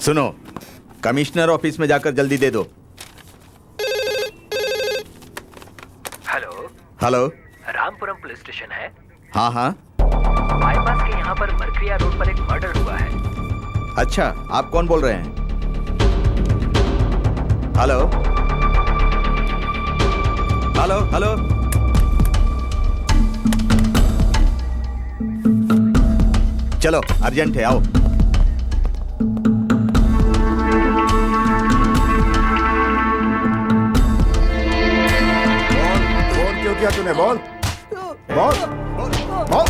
सुनो, commissioner office में जाकर जल्दी दे दो। Hello hello, Rampuram police station है? हाँ हाँ। बाईपास के यहाँ पर मरक्रिया रोड पर एक मर्डर हुआ है। अच्छा, आप कौन बोल रहे हैं? Hello hello hello. चलो, अर्जेंट है, आओ। फोन क्यों किया तूने? बोल बोल बोल।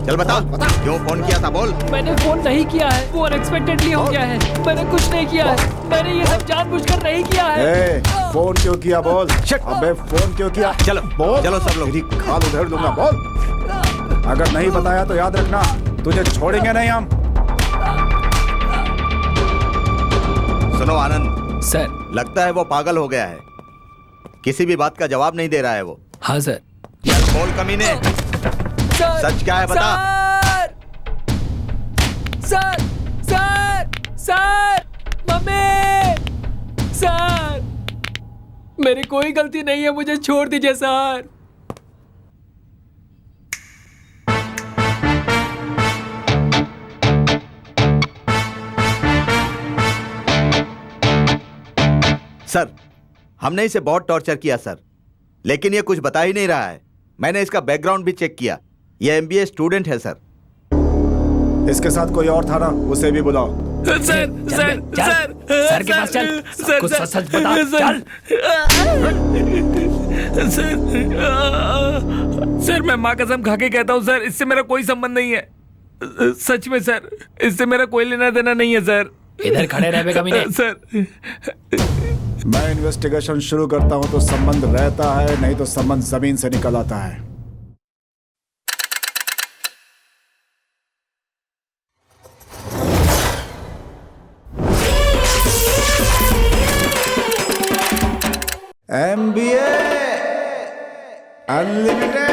चल बता, क्यों फोन किया था? बोल। मैंने फोन नहीं किया है, वो अनएक्सपेक्टेडली हो गया है। मैंने कुछ नहीं किया है, मैंने ये सब जानबूझकर नहीं किया है। ए, फोन क्यों किया? बोल। अबे फोन क्यों किया? चलो बोल। चलो सब लोग। तेरी खाल उधेड़ दूंगा। बोल। अगर नहीं बताया तो याद रखना, तुझे छोड़ेंगे नहीं हम। सुनो आनंद सर। लगता है वो पागल हो गया है, किसी भी बात का जवाब नहीं दे रहा है वो। हाँ सर। चल बोल कमीने, सच क्या है बता। Sir sir sir, mummy, sir मेरी कोई गलती नहीं है, मुझे छोड़ दीजिए सर। सर, हमने इसे बहुत टॉर्चर किया सर, लेकिन ये कुछ बता ही नहीं रहा है। मैंने इसका बैकग्राउंड भी चेक किया, ये एमबीए स्टूडेंट है सर। इसके साथ कोई और था ना, उसे भी बुलाओ। सर सर सर सर के पास चल, सब कुछ सच बता। चल सर मैं माँ कसम खा के कहता हूँ सर, इससे मेरा कोई संबंध नहीं है। सच में सर, इससे मेरा कोई लेना देना नहीं है सर। इधर खड़े रहे कमीने। सर मैं इन्वेस्टिगेशन शुरू करता हूँ तो संबंध रहता है, नहीं तो संबंध जमीन से निकल आता है। MBA unlimited.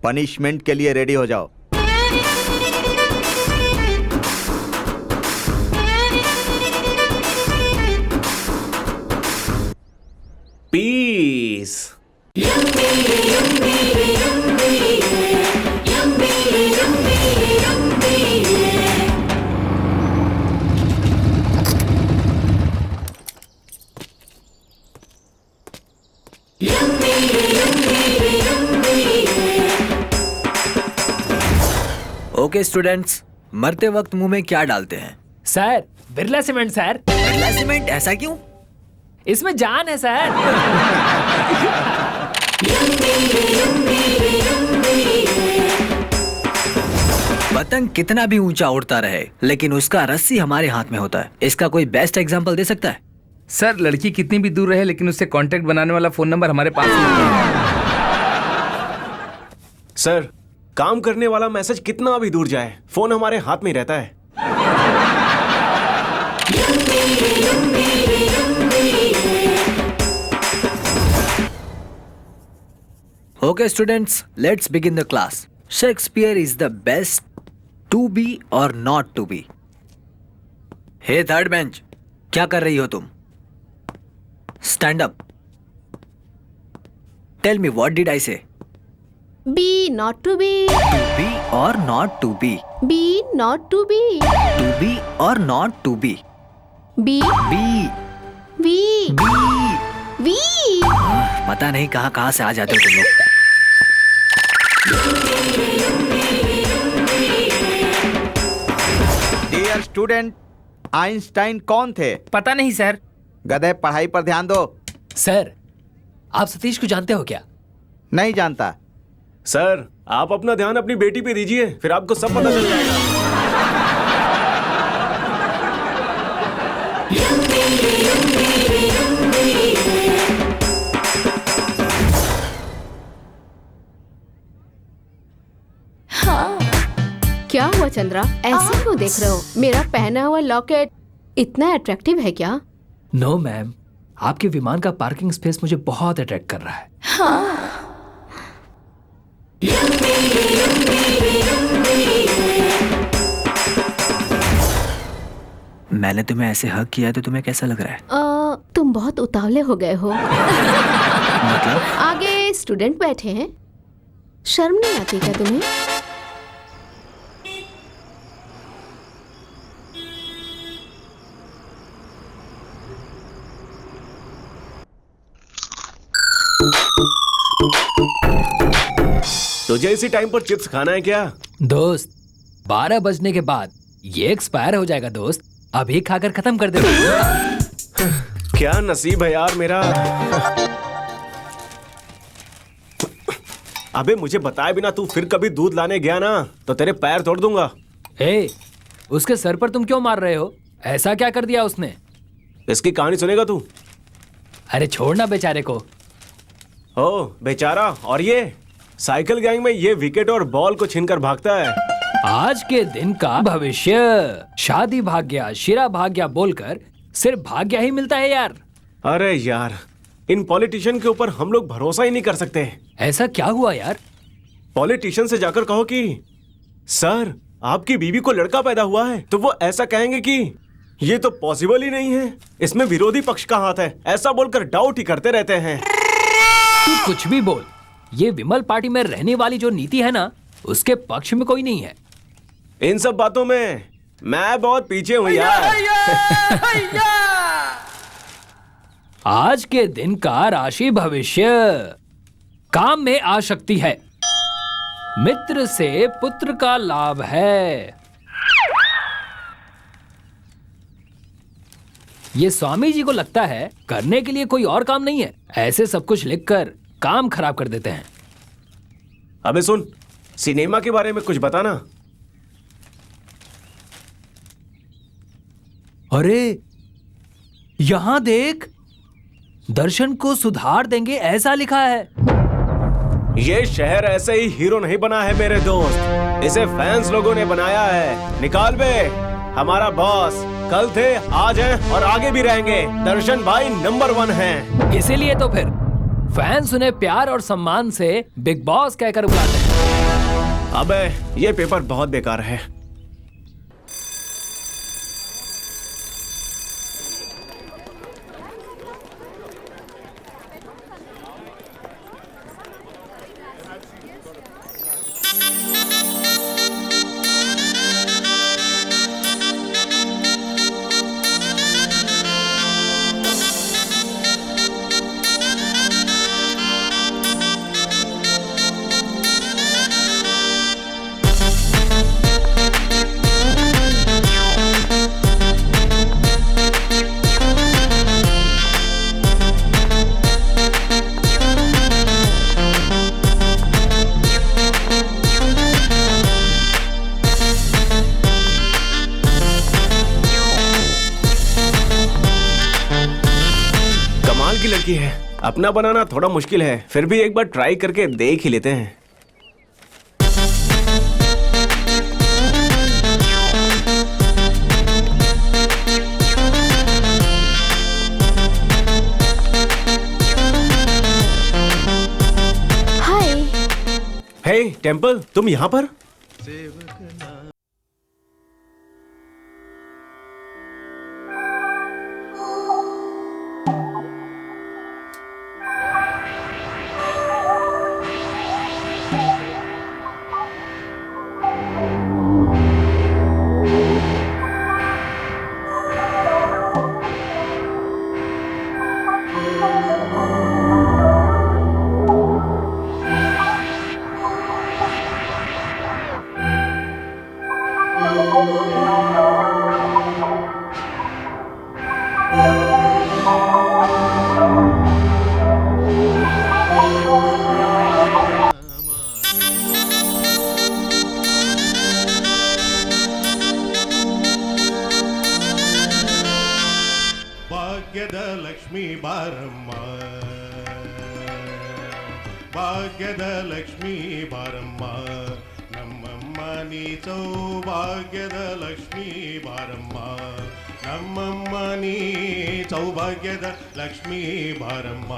पनिशमेंट के लिए रेडी हो जाओ। पीस। ओके स्टूडेंट्स, मरते वक्त मुंह में क्या डालते हैं? Sir Birla cement sir. Birla cement? ऐसा क्यों? इसमें जान है सर। पतंग कितना भी ऊंचा उड़ता रहे, लेकिन उसका रस्सी हमारे हाथ में होता है। इसका कोई बेस्ट एग्जांपल दे सकता है? सर लड़की कितनी भी दूर रहे, लेकिन उससे कांटेक्ट बनाने वाला फोन नंबर हमारे पास है। सर, काम करने वाला मैसेज कितना भी दूर जाए, फोन हमारे हाथ में ही रहता है। Okay students, let's begin the class. Shakespeare is the best to be or not to be. Hey third bench, क्या कर रही हो तुम? Stand up. Tell me what did I say? Be not to be. To be or not to be? Be not to be. To be or not to be? Be. Be. We. Be. We. पता नहीं कहाँ कहाँ से आ जाते हो तुम लोग। Dear student, Einstein कौन थे? पता नहीं सर। गधे, पढ़ाई पर ध्यान दो। सर आप सतीश को जानते हो क्या? नहीं जानता। सर, आप अपना ध्यान अपनी बेटी पे दीजिए, फिर आपको सब पता चल जाएगा। क्या हुआ चंद्रा, ऐसे क्यों देख रहे हो? मेरा पहना हुआ लॉकेट इतना अट्रैक्टिव है क्या? नो मैम, आपके विमान का पार्किंग स्पेस मुझे बहुत अट्रैक्ट कर रहा है। मैंने तुम्हें ऐसे हक किया है तो तुम्हें कैसा लग रहा है? तुम बहुत उतावले हो गए हो। मतलब? आगे स्टूडेंट बैठे हैं, शर्म नहीं आती क्या तुम्हें? तुझे इसी टाइम पर चिप्स खाना है क्या? दोस्त, 12 बजने के बाद ये एक्सपायर हो जाएगा दोस्त, अभी खाकर खत्म कर दे। क्या नसीब है यार मेरा। अबे मुझे बताए बिना तू फिर कभी दूध लाने गया ना तो तेरे पैर तोड़ दूंगा। ए, उसके सर पर तुम क्यों मार रहे हो? ऐसा क्या कर दिया उसने? इसकी कहानी सुनेगा तू? अरे छोड़ना बेचारे को। ओ बेचारा, और ये साइकिल गैंग में ये विकेट और बॉल को छीनकर भागता है। आज के दिन का भविष्य, शादी भाग्य, शिरा भाग्य बोलकर सिर्फ भाग्य ही मिलता है यार। अरे यार, इन पॉलिटिशियन के ऊपर हम लोग भरोसा ही नहीं कर सकते। ऐसा क्या हुआ यार? पॉलिटिशियन से जाकर कहो कि सर आपकी बीवी को लड़का पैदा हुआ है, तो वो ऐसा कहेंगे कि ये तो पॉसिबल ही नहीं है, इसमें विरोधी पक्ष का हाथ है, ऐसा बोलकर डाउट ही करते रहते हैं। तू कुछ भी बोल, ये विमल पार्टी में रहने वाली जो नीति है ना, उसके पक्ष में कोई नहीं है। इन सब बातों में मैं बहुत पीछे हूँ यार। आज के दिन का राशि भविष्य, काम में आ सकती है, मित्र से पुत्र का लाभ है। ये स्वामी जी को लगता है करने के लिए कोई और काम नहीं है, ऐसे सब कुछ लिखकर काम खराब कर देते हैं। अबे सुन, सिनेमा के बारे में कुछ बताना। अरे यहां देख, दर्शन को सुधार देंगे ऐसा लिखा है। ये शहर ऐसे ही हीरो नहीं बना है मेरे दोस्त, इसे फैंस लोगों ने बनाया है। निकाल बे, हमारा बॉस कल थे, आज हैं और आगे भी रहेंगे। दर्शन भाई नंबर 1 हैं। इसीलिए तो फिर फैंस उन्हें प्यार और सम्मान से बिग बॉस कहकर बुलाते हैं। अबे ये पेपर बहुत बेकार है। की लड़की है, अपना बनाना थोड़ा मुश्किल है, फिर भी एक बार ट्राई करके देख ही लेते हैं। हाय। हे टेम्पल, तुम यहाँ पर? ಭಾಗ್ಯದ ಲಕ್ಷ್ಮೀ ಬಾರಮ್ಮ ನಮ್ಮಮ್ಮ ನೀ ಸೌಭಾಗ್ಯದ ಲಕ್ಷ್ಮೀ ಬಾರಮ್ಮ ನಮ್ಮಮ್ಮ ನೀ ಸೌಭಾಗ್ಯದ ಲಕ್ಷ್ಮೀ ಬಾರಮ್ಮ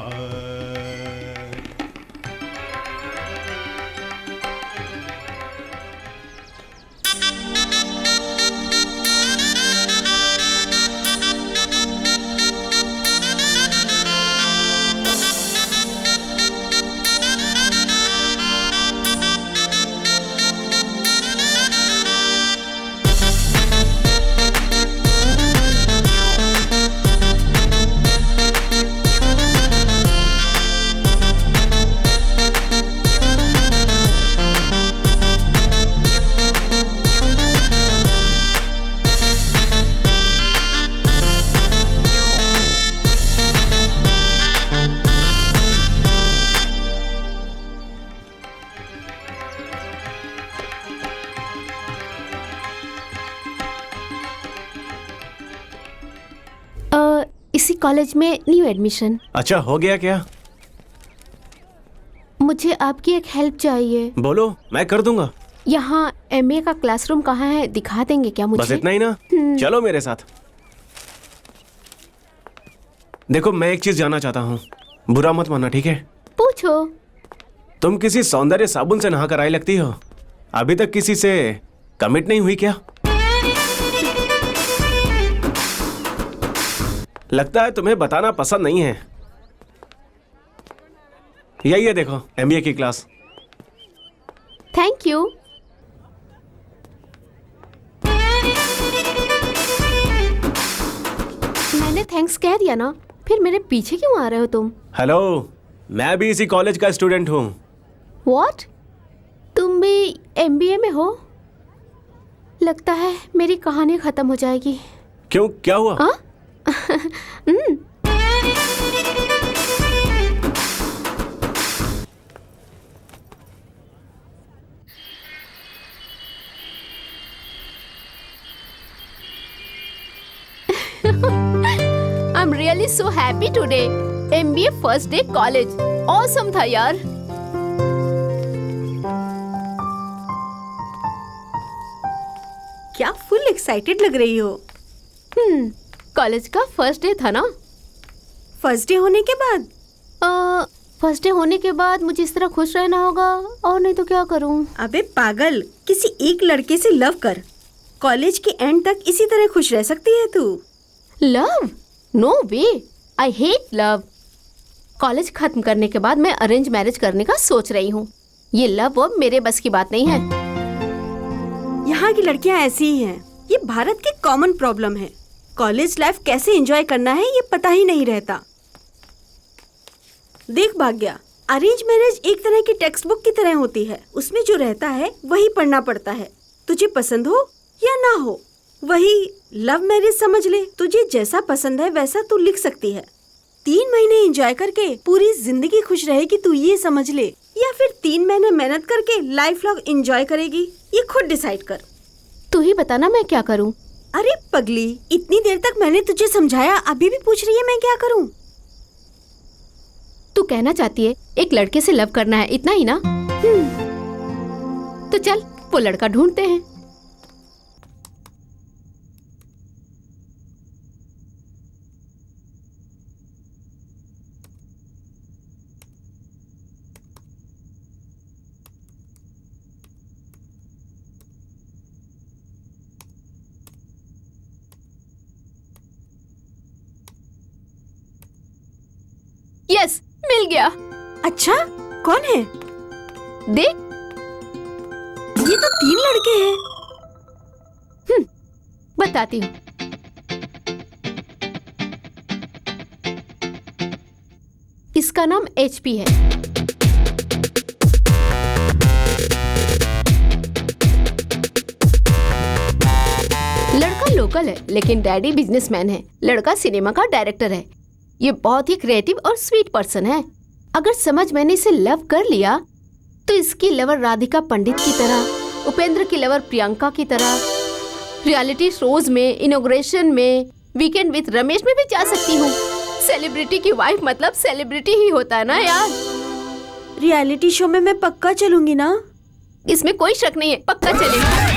इसी कॉलेज में न्यू एडमिशन। अच्छा, हो गया क्या? मुझे आपकी एक हेल्प चाहिए। बोलो, मैं कर दूंगा। यहाँ एमबीए का क्लासरूम कहाँ है, दिखा देंगे क्या मुझे? बस इतना ही ना? चलो मेरे साथ। देखो, मैं एक चीज जानना चाहता हूँ, बुरा मत मानना, ठीक है? पूछो। तुम किसी सौंदर्य साबुन से नहा कर आई लगती हो। अभी तक किसी से कमिट नहीं हुई क्या? लगता है तुम्हें बताना पसंद नहीं है। यही है, देखो, एमबीए की क्लास। Thank you. मैंने थैंक्स कह दिया ना, फिर मेरे पीछे क्यों आ रहे हो तुम? हेलो, मैं भी इसी कॉलेज का स्टूडेंट हूँ। व्हाट? तुम भी एमबीए में हो? लगता है मेरी कहानी खत्म हो जाएगी। क्यों, क्या हुआ? I'm really so happy today. MBA first day college. Awesome था यार। क्या फुल एक्साइटेड लग रही हो? कॉलेज का फर्स्ट डे था ना। फर्स्ट डे होने के बाद? फर्स्ट डे होने के बाद मुझे इस तरह खुश रहना होगा, और नहीं तो क्या करूं? अबे पागल, किसी एक लड़के से लव कर। कॉलेज के एंड तक इसी तरह खुश रह सकती है तू। Love? No way, I hate love. College खत्म करने के बाद मैं अरेंज मैरिज करने का सोच रही हूँ। ये लव वो मेरे बस की बात नहीं है। यहाँ की लड़कियाँ ऐसी ही हैं। ये भारत की कॉमन प्रॉब्लम है। कॉलेज लाइफ कैसे एंजॉय करना है ये पता ही नहीं रहता। देख भाग्या, अरेंज मैरिज एक तरह की टेक्स्ट बुक की तरह होती है। उसमें जो रहता है वही पढ़ना पड़ता है, तुझे पसंद हो या ना हो। वही लव मैरिज समझ ले, तुझे जैसा पसंद है वैसा तू लिख सकती है। 3 महीने एंजॉय करके पूरी जिंदगी खुश रहेगी, तू ये समझ ले, या फिर 3 महीने मेहनत करके लाइफ लॉन्ग एंजॉय करेगी, ये खुद डिसाइड कर। तू ही बताना मैं क्या करूं? अरे पगली, इतनी देर तक मैंने तुझे समझाया, अभी भी पूछ रही है मैं क्या करूं? तू कहना चाहती है एक लड़के से लव करना है, इतना ही ना? तो चल वो लड़का ढूंढते हैं। यस, मिल गया। अच्छा, कौन है? देख, ये तो 3 लड़के हैं। बताती हूँ। इसका नाम HP है। लड़का लोकल है लेकिन डैडी बिजनेसमैन है। लड़का सिनेमा का डायरेक्टर है। ये बहुत ही क्रिएटिव और स्वीट पर्सन है। अगर समझ मैंने इसे लव कर लिया तो इसकी लवर राधिका पंडित की तरह, उपेंद्र की लवर प्रियंका की तरह, रियलिटी शोज में, इनॉग्रेशन में, वीकेंड विद रमेश में भी जा सकती हूँ। सेलिब्रिटी की वाइफ मतलब सेलिब्रिटी ही होता है ना यार। रियलिटी शो में मैं पक्का चलूंगी ना? इसमें कोई शक नहीं है, पक्का चलेगा।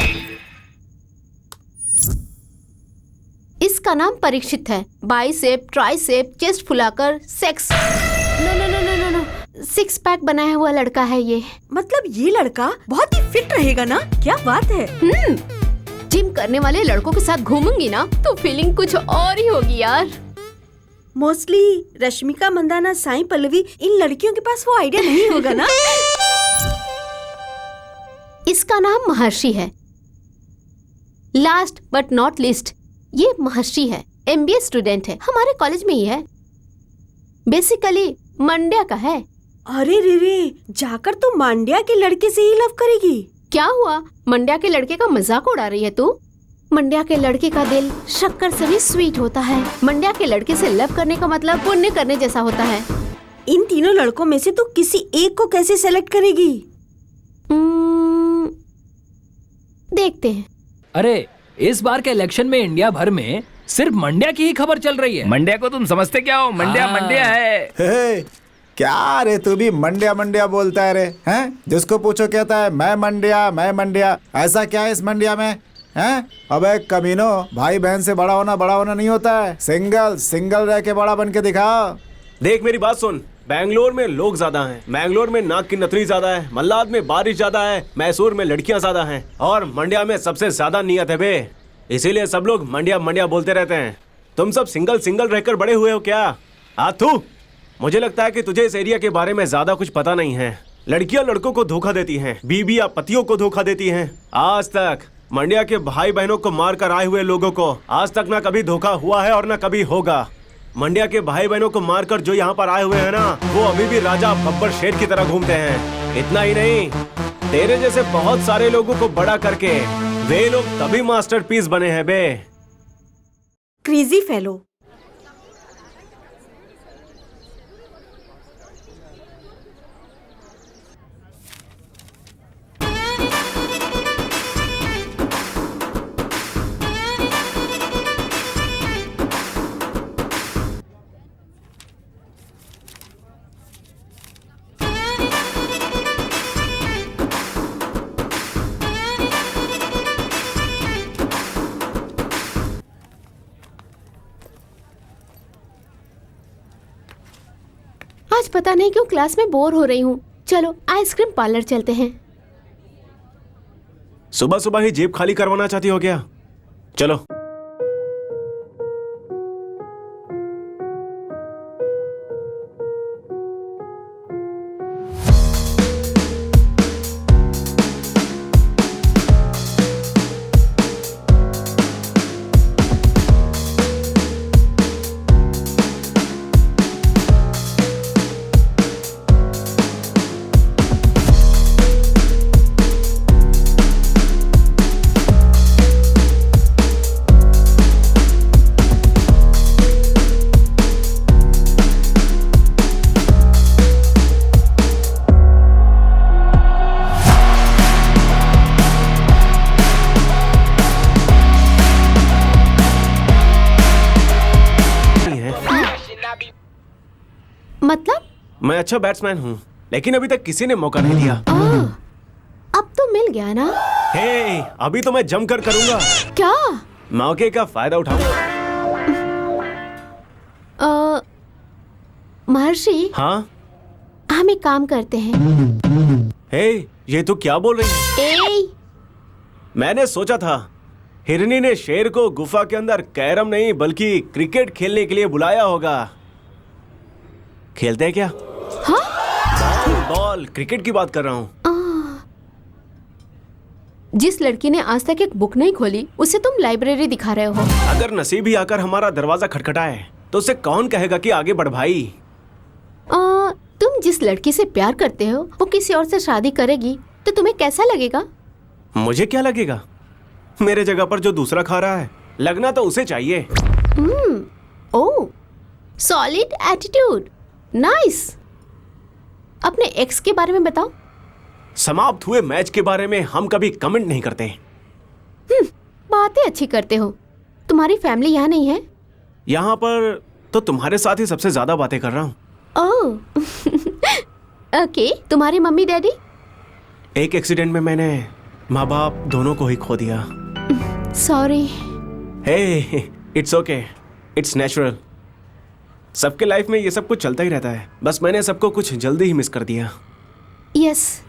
इसका नाम परीक्षित है। बाइसेप, ट्राइसेप, चेस्ट फुलाकर सेक्स नो, सिक्स पैक बनाया हुआ लड़का है ये। मतलब ये लड़का बहुत ही फिट रहेगा ना? क्या बात है। जिम करने वाले लड़कों के साथ घूमूंगी ना तो फीलिंग कुछ और ही होगी यार। मोस्टली रश्मिका मंदाना, साई पल्लवी, इन लड़कियों के पास वो आइडिया नहीं होगा ना। इसका नाम महर्षि है। लास्ट बट नॉट लिस्ट, ये महर्षि है, MBA स्टूडेंट है, हमारे कॉलेज में ही है। बेसिकली मंड्या का है। अरे रे, जाकर तो मांड्या के लड़के से ही लव करेगी? क्या हुआ, मंड्या के लड़के का मजाक उड़ा रही है तू? मंड्या के लड़के का दिल शक्कर से भी स्वीट होता है। मंड्या के लड़के से लव करने का मतलब पुण्य करने जैसा होता है। इन तीनों लड़कों में से तू किसी एक को कैसे सेलेक्ट करेगी? देखते हैं। अरे इस बार के इलेक्शन में इंडिया भर में सिर्फ मंड्या की ही खबर चल रही है। मंड्या को तुम समझते क्या हो? मंड्या मंड्या है। हे, क्या रे तू भी मंड्या मंड्या बोलता है रे? हैं? जिसको पूछो कहता है मैं मंड्या। ऐसा क्या है इस मंड्या में? हैं? अबे कमीनो, भाई बहन से बड़ा होना नहीं होता है। सिंगल रह के बड़ा बन के दिखाओ। देख मेरी बात सुन, बैंगलोर में लोग ज्यादा हैं, बैंगलोर में नाक की नथनी ज्यादा है, मल्लाद में बारिश ज्यादा है, मैसूर में लड़कियां ज्यादा हैं और मंड्या में सबसे ज्यादा नियत है बे। इसीलिए सब लोग मंड्या बोलते रहते हैं। तुम सब सिंगल रहकर बड़े हुए हो क्या? आथू, मुझे लगता है कि तुझे इस एरिया के बारे में ज्यादा कुछ पता नहीं है। लड़कियां लड़कों को धोखा देती हैं, बीबी या पतियों को धोखा देती हैं। आज तक मंड्या के भाई बहनों को मार कर आए हुए लोगों को आज तक ना कभी धोखा हुआ है और ना कभी होगा। मंड्या के भाई बहनों को मारकर जो यहाँ पर आए हुए हैं ना, वो अभी भी राजा बब्बर शेर की तरह घूमते हैं। इतना ही नहीं, तेरे जैसे बहुत सारे लोगों को बड़ा करके वे लोग तभी मास्टरपीस बने हैं बे। Crazy fellow. आज पता नहीं क्यों क्लास में बोर हो रही हूँ। चलो आइसक्रीम पार्लर चलते हैं। सुबह सुबह ही जेब खाली करवाना चाहती हो क्या? चलो। मतलब? मैं अच्छा बैट्समैन हूँ, लेकिन अभी तक किसी ने मौका नहीं दिया। अब तो मिल गया ना? हे, अभी तो मैं जमकर करूंगा। क्या? मौके का फायदा उठाऊंगा। महर्षि, हाँ? हम एक काम करते हैं। हे, ये तो क्या बोल रही है? मैंने सोचा था हिरनी ने शेर को गुफा के अंदर कैरम नहीं बल्कि क्रिकेट खेलने के लिए बुलाया होगा। खेलते हैं क्या? हाँ? बॉल क्रिकेट की बात कर रहा हूँ। जिस लड़की ने आज तक एक बुक नहीं खोली उसे तुम लाइब्रेरी दिखा रहे हो। अगर नसीब ही आकर हमारा दरवाजा खटखटाए तो उसे कौन कहेगा कि आगे बढ़ भाई? तुम जिस लड़की से प्यार करते हो वो किसी और से शादी करेगी तो तुम्हें कैसा लगेगा? मुझे क्या लगेगा? मेरे जगह पर जो दूसरा खा रहा है, लगना तो उसे चाहिए। ओह, सॉलिड एटीट्यूड, नाइस। अपने एक्स के बारे में बताओ। समाप्त हुए मैच के बारे में हम कभी कमेंट नहीं करते। बातें अच्छी करते हो। तुम्हारी फैमिली यहाँ नहीं है? यहाँ पर तो तुम्हारे साथ ही सबसे ज्यादा बातें कर रहा हूँ। ओह, ओके, तुम्हारे मम्मी डैडी? एक एक्सीडेंट में मैंने माँ बाप दोनों को ही खो दिया। Sorry. Hey, it's okay, it's natural. सबके लाइफ में ये सब कुछ चलता ही रहता है, बस मैंने सबको कुछ जल्दी ही मिस कर दिया। यस,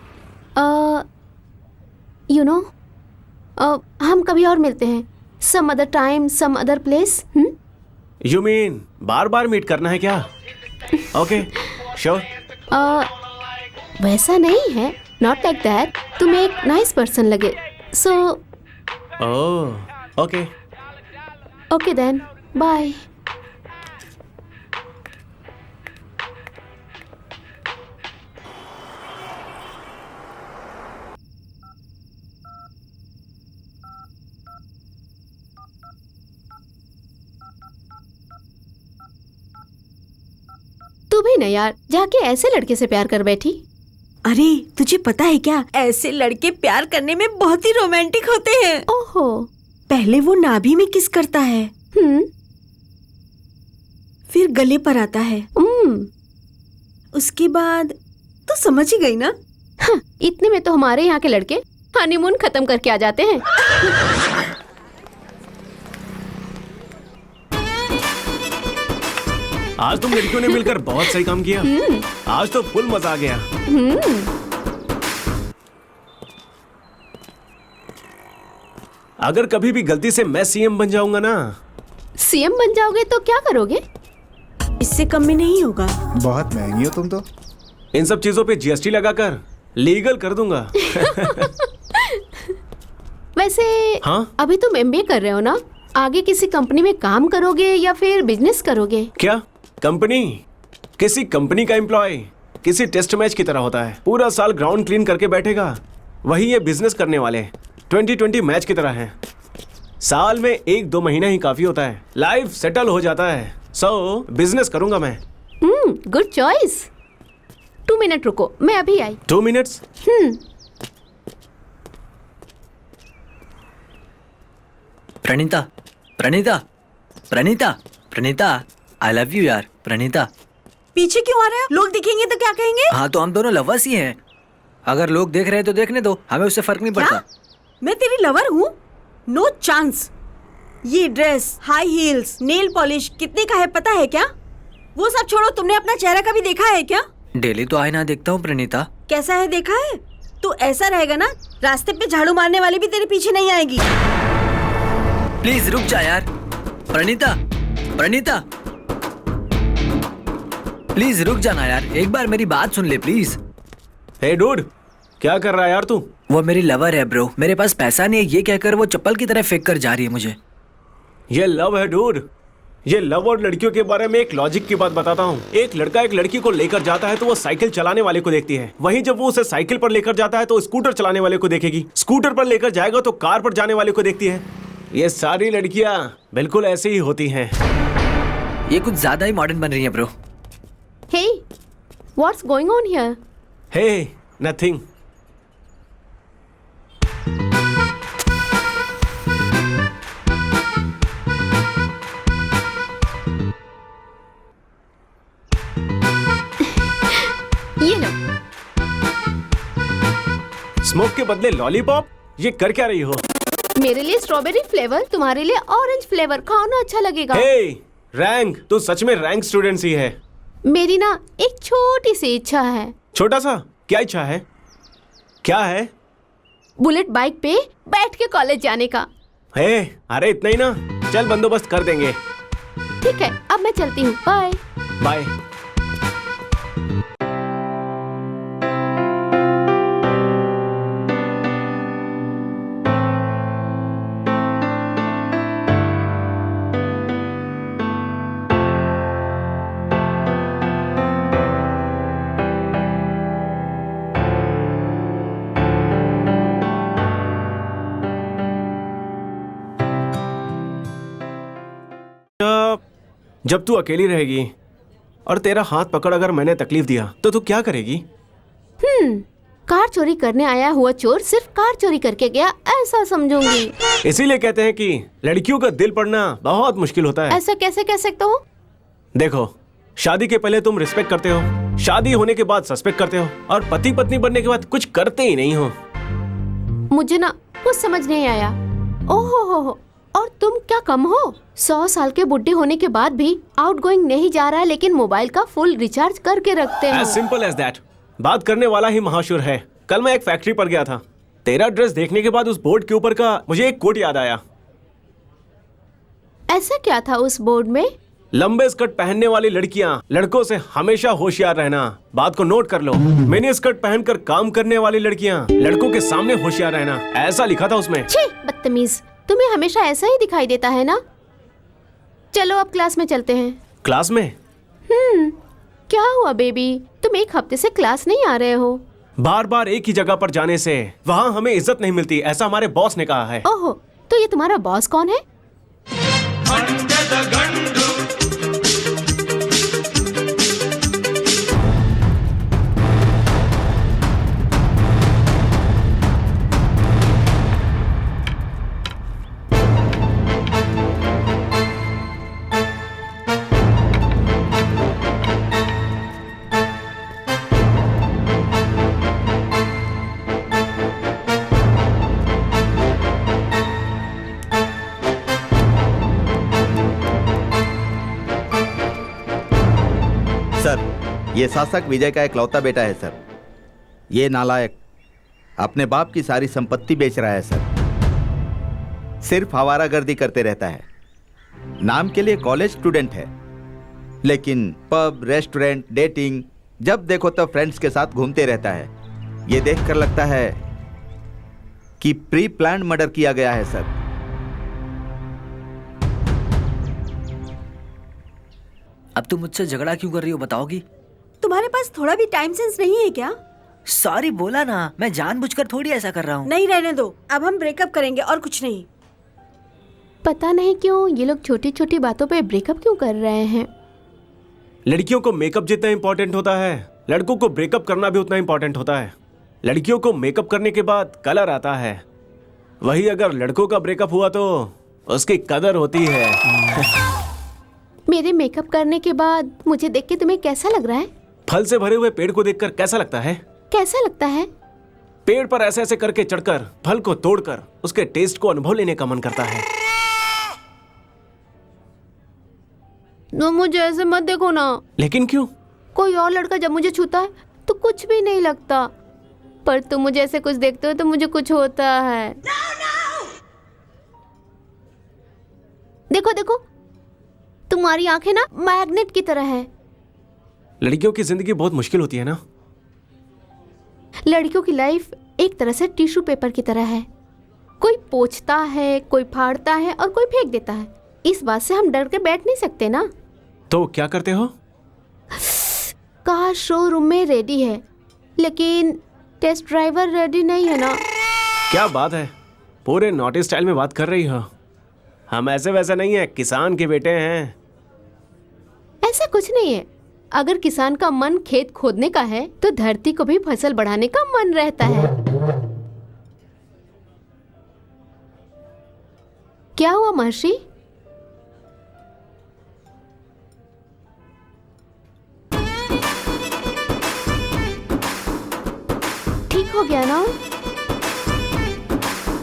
यू नो, हम कभी और मिलते हैं, some other time, some other place. You mean बार बार मीट करना है क्या? Okay, sure. वैसा नहीं है, नॉट लाइक दैट। तुम एक नाइस पर्सन लगे, so oh, okay. Okay then, bye. तू भी ना यार, जाके ऐसे लड़के से प्यार कर बैठी। अरे तुझे पता है क्या, ऐसे लड़के प्यार करने में बहुत ही रोमांटिक होते हैं। ओहो। पहले वो नाभि में किस करता है, फिर गले पर आता है, उसके बाद तो समझ ही गई ना। हाँ, इतने में तो हमारे यहाँ के लड़के हनीमून खत्म करके आ जाते हैं। आज तुम लड़कियों ने मिलकर बहुत सही काम किया। आज तो फुल मजा आ गया। अगर कभी भी गलती से मैं सीएम बन जाऊंगा ना। सीएम बन जाओगे तो क्या करोगे? इससे कम में नहीं होगा। बहुत महंगी हो तुम तो। इन सब चीजों पे जीएसटी लगाकर लीगल कर दूंगा। वैसे हाँ? अभी तुम एमबीए कर रहे हो ना, आगे किसी कंपनी में काम करोगे या फिर बिजनेस करोगे? क्या कंपनी? किसी कंपनी का एम्प्लॉय किसी टेस्ट मैच की तरह होता है, पूरा साल ग्राउंड क्लीन करके बैठेगा। वही ये बिजनेस करने वाले 2020 मैच की तरह हैं। साल में 1-2 महीना ही काफी होता है, लाइफ सेटल हो जाता है। सो बिजनेस करूंगा मैं। Good choice. 2 मिनट रुको, मैं अभी आई। 2 minutes? Praneeta, Praneeta, Praneeta, Praneeta, I love you यार। प्रणीता, पीछे क्यों आ रहे हो? लोग दिखेंगे तो क्या कहेंगे? हाँ तो हम दोनों लवर्स ही हैं। अगर लोग देख रहे हैं तो देखने दो, हमें उससे फर्क नहीं पड़ता। मैं तेरी लवर हूँ? No chance. ये dress, high heels, nail polish कितने का है पता है क्या? वो सब छोड़ो, तुमने अपना चेहरा कभी देखा है क्या? डेली तो आईना देखता हूँ प्रणीता। कैसा है देखा है? तो ऐसा रहेगा ना, रास्ते पे झाड़ू मारने वाली भी तेरे पीछे नहीं आएगी। प्लीज रुक जा यार। प्रणीता, प्रणीता, प्लीज रुक जाना यार, एक बार मेरी बात सुन ले प्लीज। हे डूड, क्या कर रहा है यार तू? वो मेरी लवर है ब्रो, मेरे पास पैसा नहीं है ये कहकर वो चप्पल की तरह फेंक कर जा रही है मुझे। ये लव है डूड। ये लव और लड़कियों के बारे में एक लॉजिक की बात बताता हूँ। एक लड़का एक लड़की को लेकर जाता है तो वो साइकिल चलाने वाले को देखती है, वहीं जब वो उसे साइकिल पर लेकर जाता है तो स्कूटर चलाने वाले को देखेगी, स्कूटर पर लेकर जाएगा तो कार पर जाने वाले को देखती है। ये सारी लड़कियां बिल्कुल ऐसी ही होती हैं। ये कुछ ज्यादा ही मॉडर्न बन रही है bro. Hey, what's going on here? Hey, nothing. ये लो। स्मोक के बदले लॉलीपॉप? ये कर क्या रही हो? मेरे लिए स्ट्रॉबेरी फ्लेवर, तुम्हारे लिए ऑरेंज फ्लेवर। खाओ ना, अच्छा लगेगा। Hey, रैंक, तू सच में रैंक स्टूडेंट ही है। मेरी ना एक छोटी सी इच्छा है। छोटा सा? क्या इच्छा है? क्या है? बुलेट बाइक पे बैठ के कॉलेज जाने का। हे, अरे इतना ही ना, चल बंदोबस्त कर देंगे। ठीक है, अब मैं चलती हूँ, बाय। बाय। जब तू अकेली रहेगी और तेरा हाथ पकड़ अगर मैंने तकलीफ दिया तो तू क्या करेगी? कार चोरी करने आया हुआ चोर सिर्फ कार चोरी करके गया, ऐसा समझूंगी। इसीलिए कहते हैं कि लड़कियों का दिल पढ़ना बहुत मुश्किल होता है। ऐसा कैसे कह सकते हो? देखो, शादी के पहले तुम रिस्पेक्ट करते हो, शादी होने के बाद सस्पेक्ट करते हो और पति पत्नी बनने के बाद कुछ करते ही नहीं हो। मुझे ना कुछ समझ नहीं आया। ओहो हो, और तुम क्या कम हो? 100 साल के बुढ़े होने के बाद भी आउटगोइंग नहीं जा रहा है, लेकिन मोबाइल का फुल रिचार्ज करके रखते हो। As simple as that। बात करने वाला ही महाशुर है। कल मैं एक फैक्ट्री पर गया था। तेरा ड्रेस देखने के बाद उस बोर्ड के ऊपर का मुझे एक कोट याद आया। ऐसा क्या था उस बोर्ड में? लंबे स्कर्ट पहनने वाली लड़कियां लड़कों से हमेशा होशियार रहना। बात को नोट कर लो। मिनी स्कर्ट पहनकर काम करने वाली लड़कियां लड़कों के सामने होशियार रहना, ऐसा लिखा था उसमें। छी, बदतमीज, तुम्हें हमेशा ऐसा ही दिखाई देता है ना। चलो अब क्लास में चलते हैं। क्लास में? क्या हुआ बेबी, तुम एक हफ्ते से क्लास नहीं आ रहे हो? बार बार एक ही जगह पर जाने से वहाँ हमें इज्जत नहीं मिलती, ऐसा हमारे बॉस ने कहा है। ओहो, तो ये तुम्हारा बॉस कौन है? सर, ये शासक विजय का इकलौता बेटा है सर। ये नालायक अपने बाप की सारी संपत्ति बेच रहा है सर। सिर्फ आवारागर्दी करते रहता है। नाम के लिए कॉलेज स्टूडेंट है, लेकिन पब, रेस्टोरेंट, डेटिंग, जब देखो तब फ्रेंड्स के साथ घूमते रहता है। ये देखकर लगता है कि प्री प्लान्ड मर्डर किया गया है सर। अब तुम मुझसे झगड़ा क्यों कर रही हो, बताओगी? तुम्हारे पास थोड़ा भी टाइम सेंस नहीं है क्या? सॉरी बोला ना, मैं जानबूझकर थोड़ी ऐसा कर रहा हूँ। नहीं, रहने दो। अब हम ब्रेकअप करेंगे और कुछ नहीं। पता नहीं क्यों ये लोग छोटी छोटी बातों पे ब्रेकअप क्यों कर रहे हैं। लड़कियों को मेकअप जितना इंपॉर्टेंट होता है, लड़कों को ब्रेकअप करना भी उतना इंपॉर्टेंट होता है। लड़कियों को मेकअप करने के बाद कलर आता है, वही अगर लड़कों का ब्रेकअप हुआ तो उसकी कदर होती है। मेरे मेकअप करने के बाद मुझे देख के तुम्हें कैसा लग रहा है? फल से भरे हुए पेड़ को देखकर कैसा लगता है? कैसा लगता है? पेड़ पर ऐसे ऐसे करके चढ़कर फल को तोड़कर उसके टेस्ट को अनुभव लेने का मन करता है। तो मुझे ऐसे मत देखो ना। लेकिन क्यों? कोई और लड़का जब मुझे छूता है तो कुछ भी नहीं लगता, पर तुम मुझे ऐसे कुछ देखते हो तो मुझे कुछ होता है। देखो देखो, तुम्हारी आंखें ना मैग्नेट की तरह है। लड़कियों की जिंदगी बहुत मुश्किल होती है ना। लड़कियों की लाइफ एक तरह से टिश्यू पेपर की तरह है। कोई पोंछता है, कोई फाड़ता है और कोई फेंक देता है। इस बात से हम डर के बैठ नहीं सकते ना। तो क्या करते हो? कार शोरूम में रेडी है, लेकिन टेस्ट ड्राइवर रेडी नहीं है ना। क्या बात है, पूरे नॉटी स्टाइल में बात कर रही हो। हम ऐसे वैसे नहीं है, किसान के बेटे हैं। ऐसा कुछ नहीं है। अगर किसान का मन खेत खोदने का है तो धरती को भी फसल बढ़ाने का मन रहता है। क्या हुआ महर्षि? ठीक हो गया ना?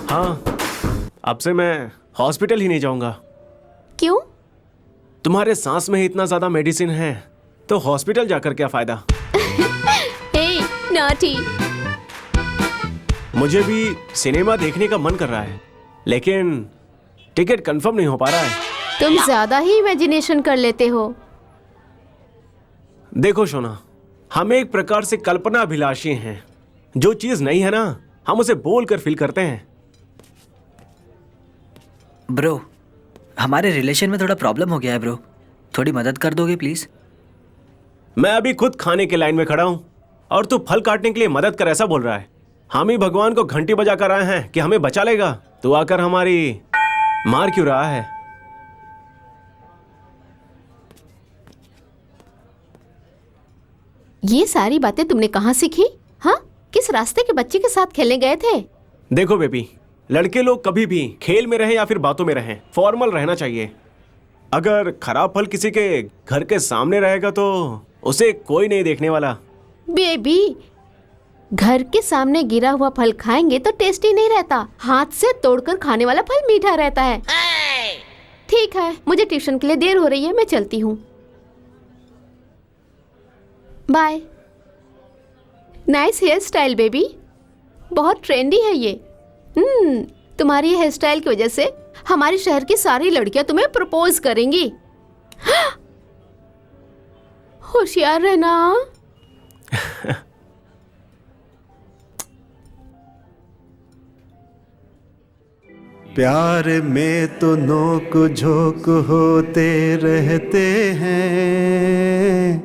हाँ, अब से मैं हॉस्पिटल ही नहीं जाऊंगा। क्यों? तुम्हारे सांस में ही इतना ज्यादा मेडिसिन है तो हॉस्पिटल जाकर क्या फायदा? हे नॉटी, मुझे भी सिनेमा देखने का मन कर रहा है, लेकिन टिकट कंफर्म नहीं हो पा रहा है। तुम ज्यादा ही इमेजिनेशन कर लेते हो। देखो सोना, हम एक प्रकार से कल्पना अभिलाषी हैं। जो चीज नहीं है ना, हम उसे बोलकर फील करते हैं। ब्रो, हमारे रिलेशन में थोड़ा प्रॉब्लम हो गया है ब्रो, थोड़ी मदद कर दोगे प्लीज? मैं अभी खुद खाने के लाइन में खड़ा हूं और तू फल काटने के लिए मदद कर ऐसा बोल रहा है। हम ही भगवान को घंटी बजा कर आए हैं कि हमें बचा लेगा, तू आकर हमारी मार क्यों रहा है? ये सारी बातें तुमने कहाँ सीखी? हाँ, किस रास्ते के बच्चे के साथ खेलने गए थे? देखो बेबी, लड़के लोग कभी भी खेल में रहें या फिर बातों में रहें, फॉर्मल रहना चाहिए। अगर खराब फल किसी के घर के सामने रहेगा तो उसे कोई नहीं देखने वाला। बेबी, घर के सामने गिरा हुआ फल खाएंगे तो टेस्टी नहीं रहता। हाथ से तोड़कर खाने वाला फल मीठा रहता है। ठीक है, मुझे ट्यूशन के लिए देर हो रही है, मैं चलती हूँ। Bye. Nice hairstyle baby, बहुत ट्रेंडी है ये। तुम्हारी हेयर स्टाइल की वजह से हमारे शहर की सारी लड़कियां तुम्हें प्रपोज करेंगी। होशियार रहना। प्यार में तो नोक झोंक होते रहते हैं,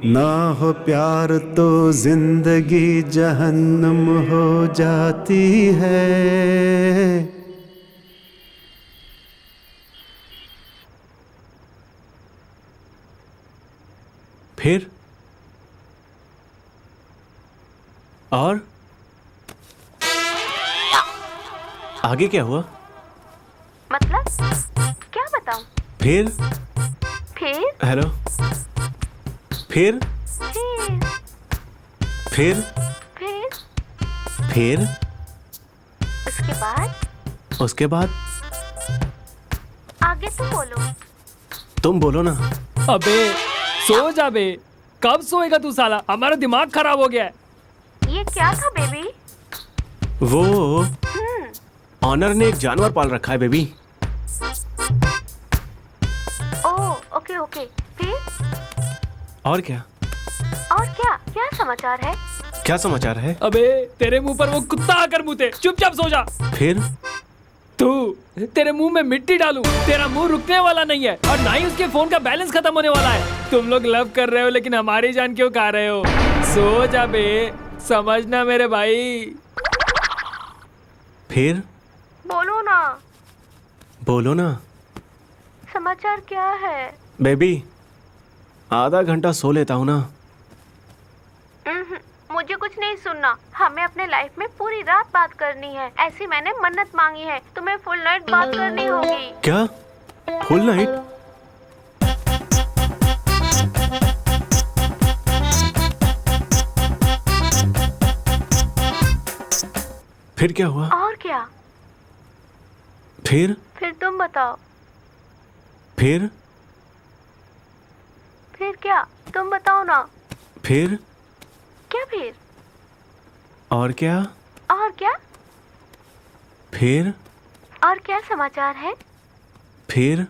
ना हो प्यार तो जिंदगी जहन्नम हो जाती है। फिर और आगे क्या हुआ? मतलब क्या बताऊं? फिर हेलो, फिर फिर फिर उसके बाद आगे तुम बोलो। तुम बोलो ना। अबे सो जा बे, कब सोएगा तू साला? हमारा दिमाग खराब हो गया है। ये क्या था बेबी? वो ऑनर ने एक जानवर पाल रखा है बेबी। Oh okay. फिर और क्या? क्या समाचार है? क्या समाचार है? अबे तेरे मुंह पर वो कुत्ता आकर मुते, चुपचाप सो जा। फिर तू, तेरे मुंह में मिट्टी डालूं, तेरा मुंह रुकने वाला नहीं है और ना ही उसके फोन का बैलेंस खत्म होने वाला है। तुम लोग लव कर रहे हो लेकिन हमारी जान क्यों खा रहे हो? सो जा बे, समझना मेरे भाई। फिर बोलो ना। समाचार क्या है? बेबी आधा घंटा सो लेता हूँ ना। मुझे कुछ नहीं सुनना। हमें अपने लाइफ में पूरी रात बात करनी है। ऐसी मैंने मन्नत मांगी है, तुम्हें फुल नाइट बात करनी होगी। क्या फुल नाइट? फिर क्या हुआ? और क्या? फिर तुम बताओ। फिर क्या? तुम बताओ ना। फिर क्या फिर? और क्या? फिर और क्या समाचार है? फिर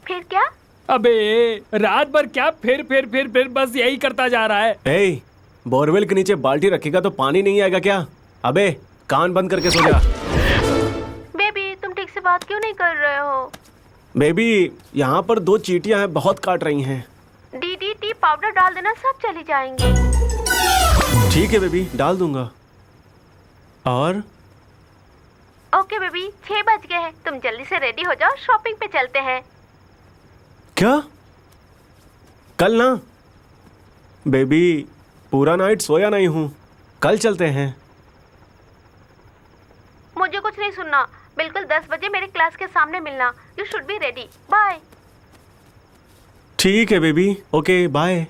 क्या? अबे रात भर क्या फिर बस यही करता जा रहा है। ए, बोरवेल के नीचे बाल्टी रखेगा तो पानी नहीं आएगा क्या? अबे कान बंद करके सो जा। बेबी तुम ठीक से बात क्यों नहीं कर रहे हो? बेबी यहाँ पर 2 चींटियां हैं, बहुत काट रही हैं। DDT पाउडर डाल देना, सब चली जाएंगी। ठीक है बेबी, डाल दूंगा। और ओके बेबी, 6 बज गए हैं। तुम जल्दी से रेडी हो जाओ, शॉपिंग पे चलते हैं। क्या? कल ना? बेबी पूरा नाइट सोया नहीं हूँ, कल चलते हैं। मुझे कुछ नहीं सुनना। बिल्कुल 10 बजे मेरे क्लास के सामने मिलना। You should be ready. Bye. ठीक है बेबी, ओके बाय।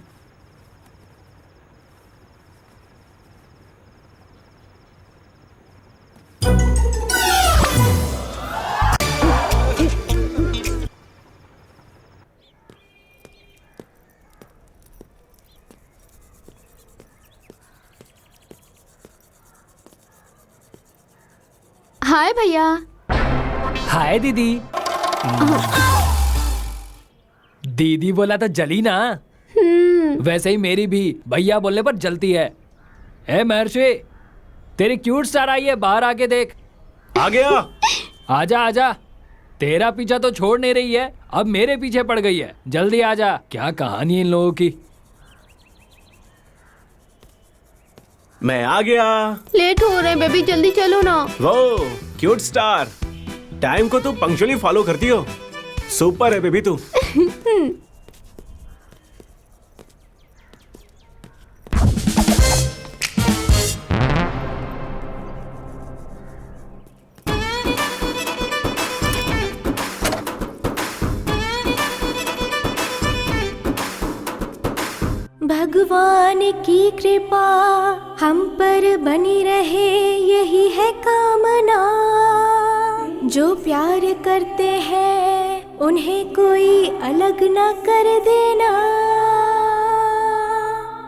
हाय भैया। हाय दीदी। दीदी बोला तो जली ना। वैसे ही मेरी भी भैया बोलने पर जलती है। ए महर्षि, तेरी क्यूट स्टार आई है, बाहर आके देख। आ गया। आजा। तेरा पीछा तो छोड़ नहीं रही है, अब मेरे पीछे पड़ गई है। जल्दी आजा। क्या कहानी है इन लोगों की। मैं आ गया। लेट हो रहे हैं बेबी, जल्दी चलो ना। वो क्यूट स्टार, टाइम को तू पंक्चुअली फॉलो करती हो। सुपर है बेबी तू। भगवान की कृपा हम पर बनी रहे, यही है कामना। जो प्यार करते हैं उन्हें कोई अलग ना कर देना।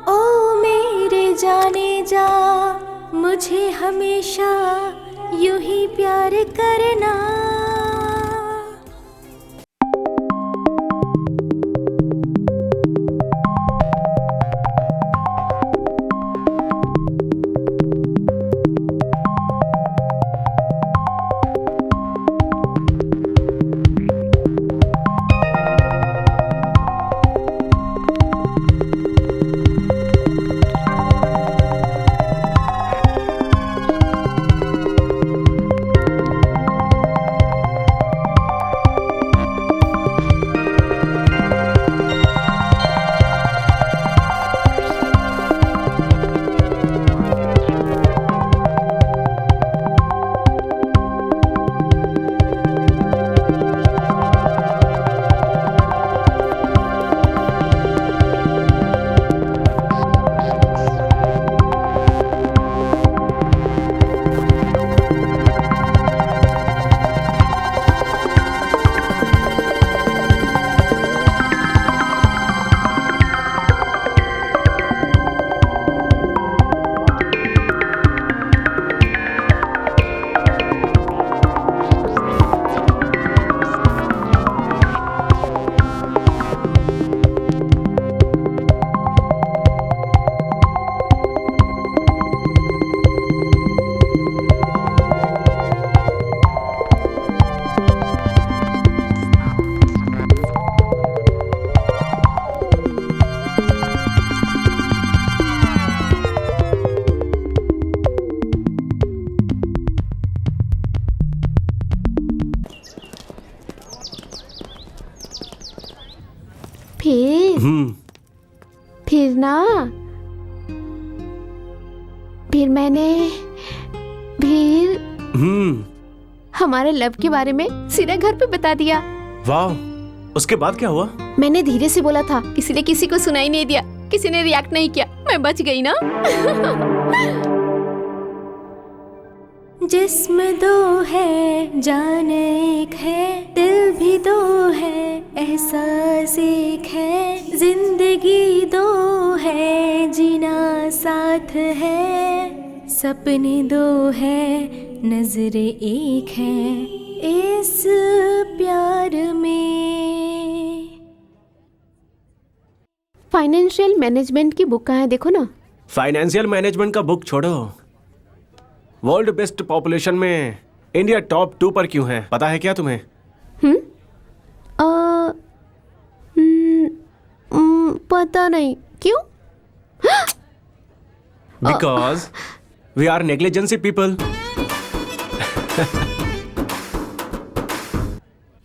ओ मेरे जाने जा, मुझे हमेशा यूं ही प्यार करना। फिर हमारे लव के बारे में सीधे घर पे बता दिया। वाह, उसके बाद क्या हुआ? मैंने धीरे से बोला था, इसलिए किसी को सुनाई नहीं दिया, किसी ने रिएक्ट नहीं किया, मैं बच गई ना। जिस्म दो है, जान एक है, दिल भी दो है, एहसास एक है, जिंदगी दो है, जीना साथ है, सपने दो है, नजरें एक है, इस प्यार में। फाइनेंशियल मैनेजमेंट की बुक कहाँ है, देखो ना। फाइनेंशियल मैनेजमेंट का बुक छोड़ो, वर्ल्ड बेस्ट पॉपुलेशन में इंडिया टॉप 2 पर क्यों है, पता है क्या तुम्हें? पता नहीं, क्यों? Because we are negligency people.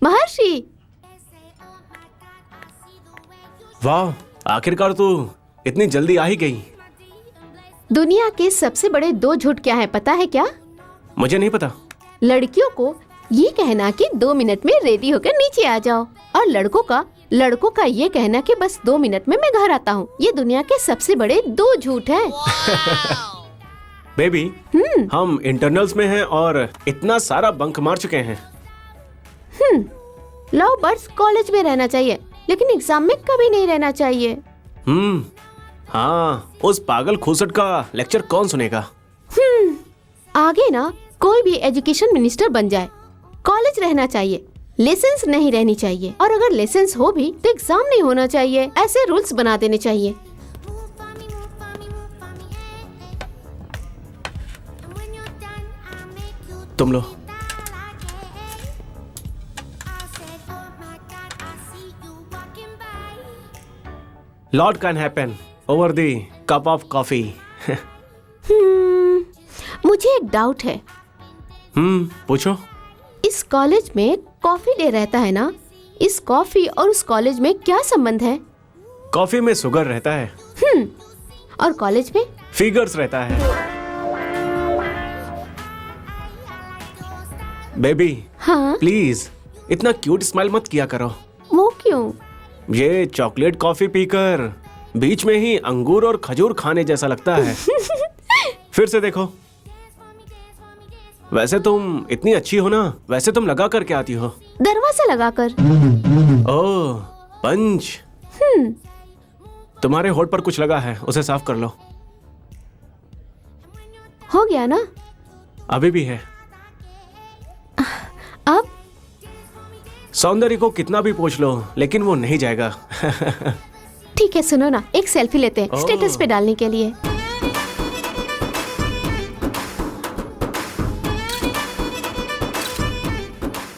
Maharshi, वाह, आखिरकार तू इतनी जल्दी आ ही गई। दुनिया के सबसे बड़े 2 झूठ क्या है, पता है क्या? मुझे नहीं पता। लड़कियों को ये कहना कि 2 मिनट में रेडी होकर नीचे आ जाओ, और लड़कों का ये कहना कि बस 2 मिनट में मैं घर आता हूँ। ये दुनिया के सबसे बड़े 2 झूठ हैं। बेबी, हम इंटरनल्स में हैं और इतना सारा बंक मार चुके हैं। लव बर्ड्स कॉलेज में रहना चाहिए, लेकिन एग्जाम में कभी नहीं रहना चाहिए। हाँ, उस पागल खूसट का लेक्चर कौन सुनेगा? आगे ना कोई भी एजुकेशन मिनिस्टर बन जाए, कॉलेज रहना चाहिए, लेसेंस नहीं रहनी चाहिए, और अगर लेसेंस हो भी तो एग्जाम नहीं होना चाहिए। ऐसे रूल्स बना देने चाहिए। तुम लो। Lot can happen over the cup of coffee. मुझे एक डाउट है। पूछो। इस कॉलेज में कॉफी डे रहता है ना, इस कॉफी और उस कॉलेज में क्या संबंध है? कॉफी में शुगर रहता है। और कॉलेज में फिगर्स रहता है। बेबी, हाँ? प्लीज इतना क्यूट स्माइल मत किया करो। वो क्यों? ये चॉकलेट कॉफी पीकर बीच में ही अंगूर और खजूर खाने जैसा लगता है। फिर से देखो। वैसे तुम इतनी अच्छी हो ना, वैसे तुम लगा कर के आती हो। दरवाजा लगाकर। ओह, पंच। तुम्हारे होठ पर कुछ लगा है, उसे साफ कर लो। हो गया ना? अभी भी है। अब सौंदर्य को कितना भी पोंछ लो, लेकिन वो नहीं जाएगा। ठीक है, सुनो ना, एक सेल्फी लेते हैं ओह। स्टेटस पे डालने के लिए।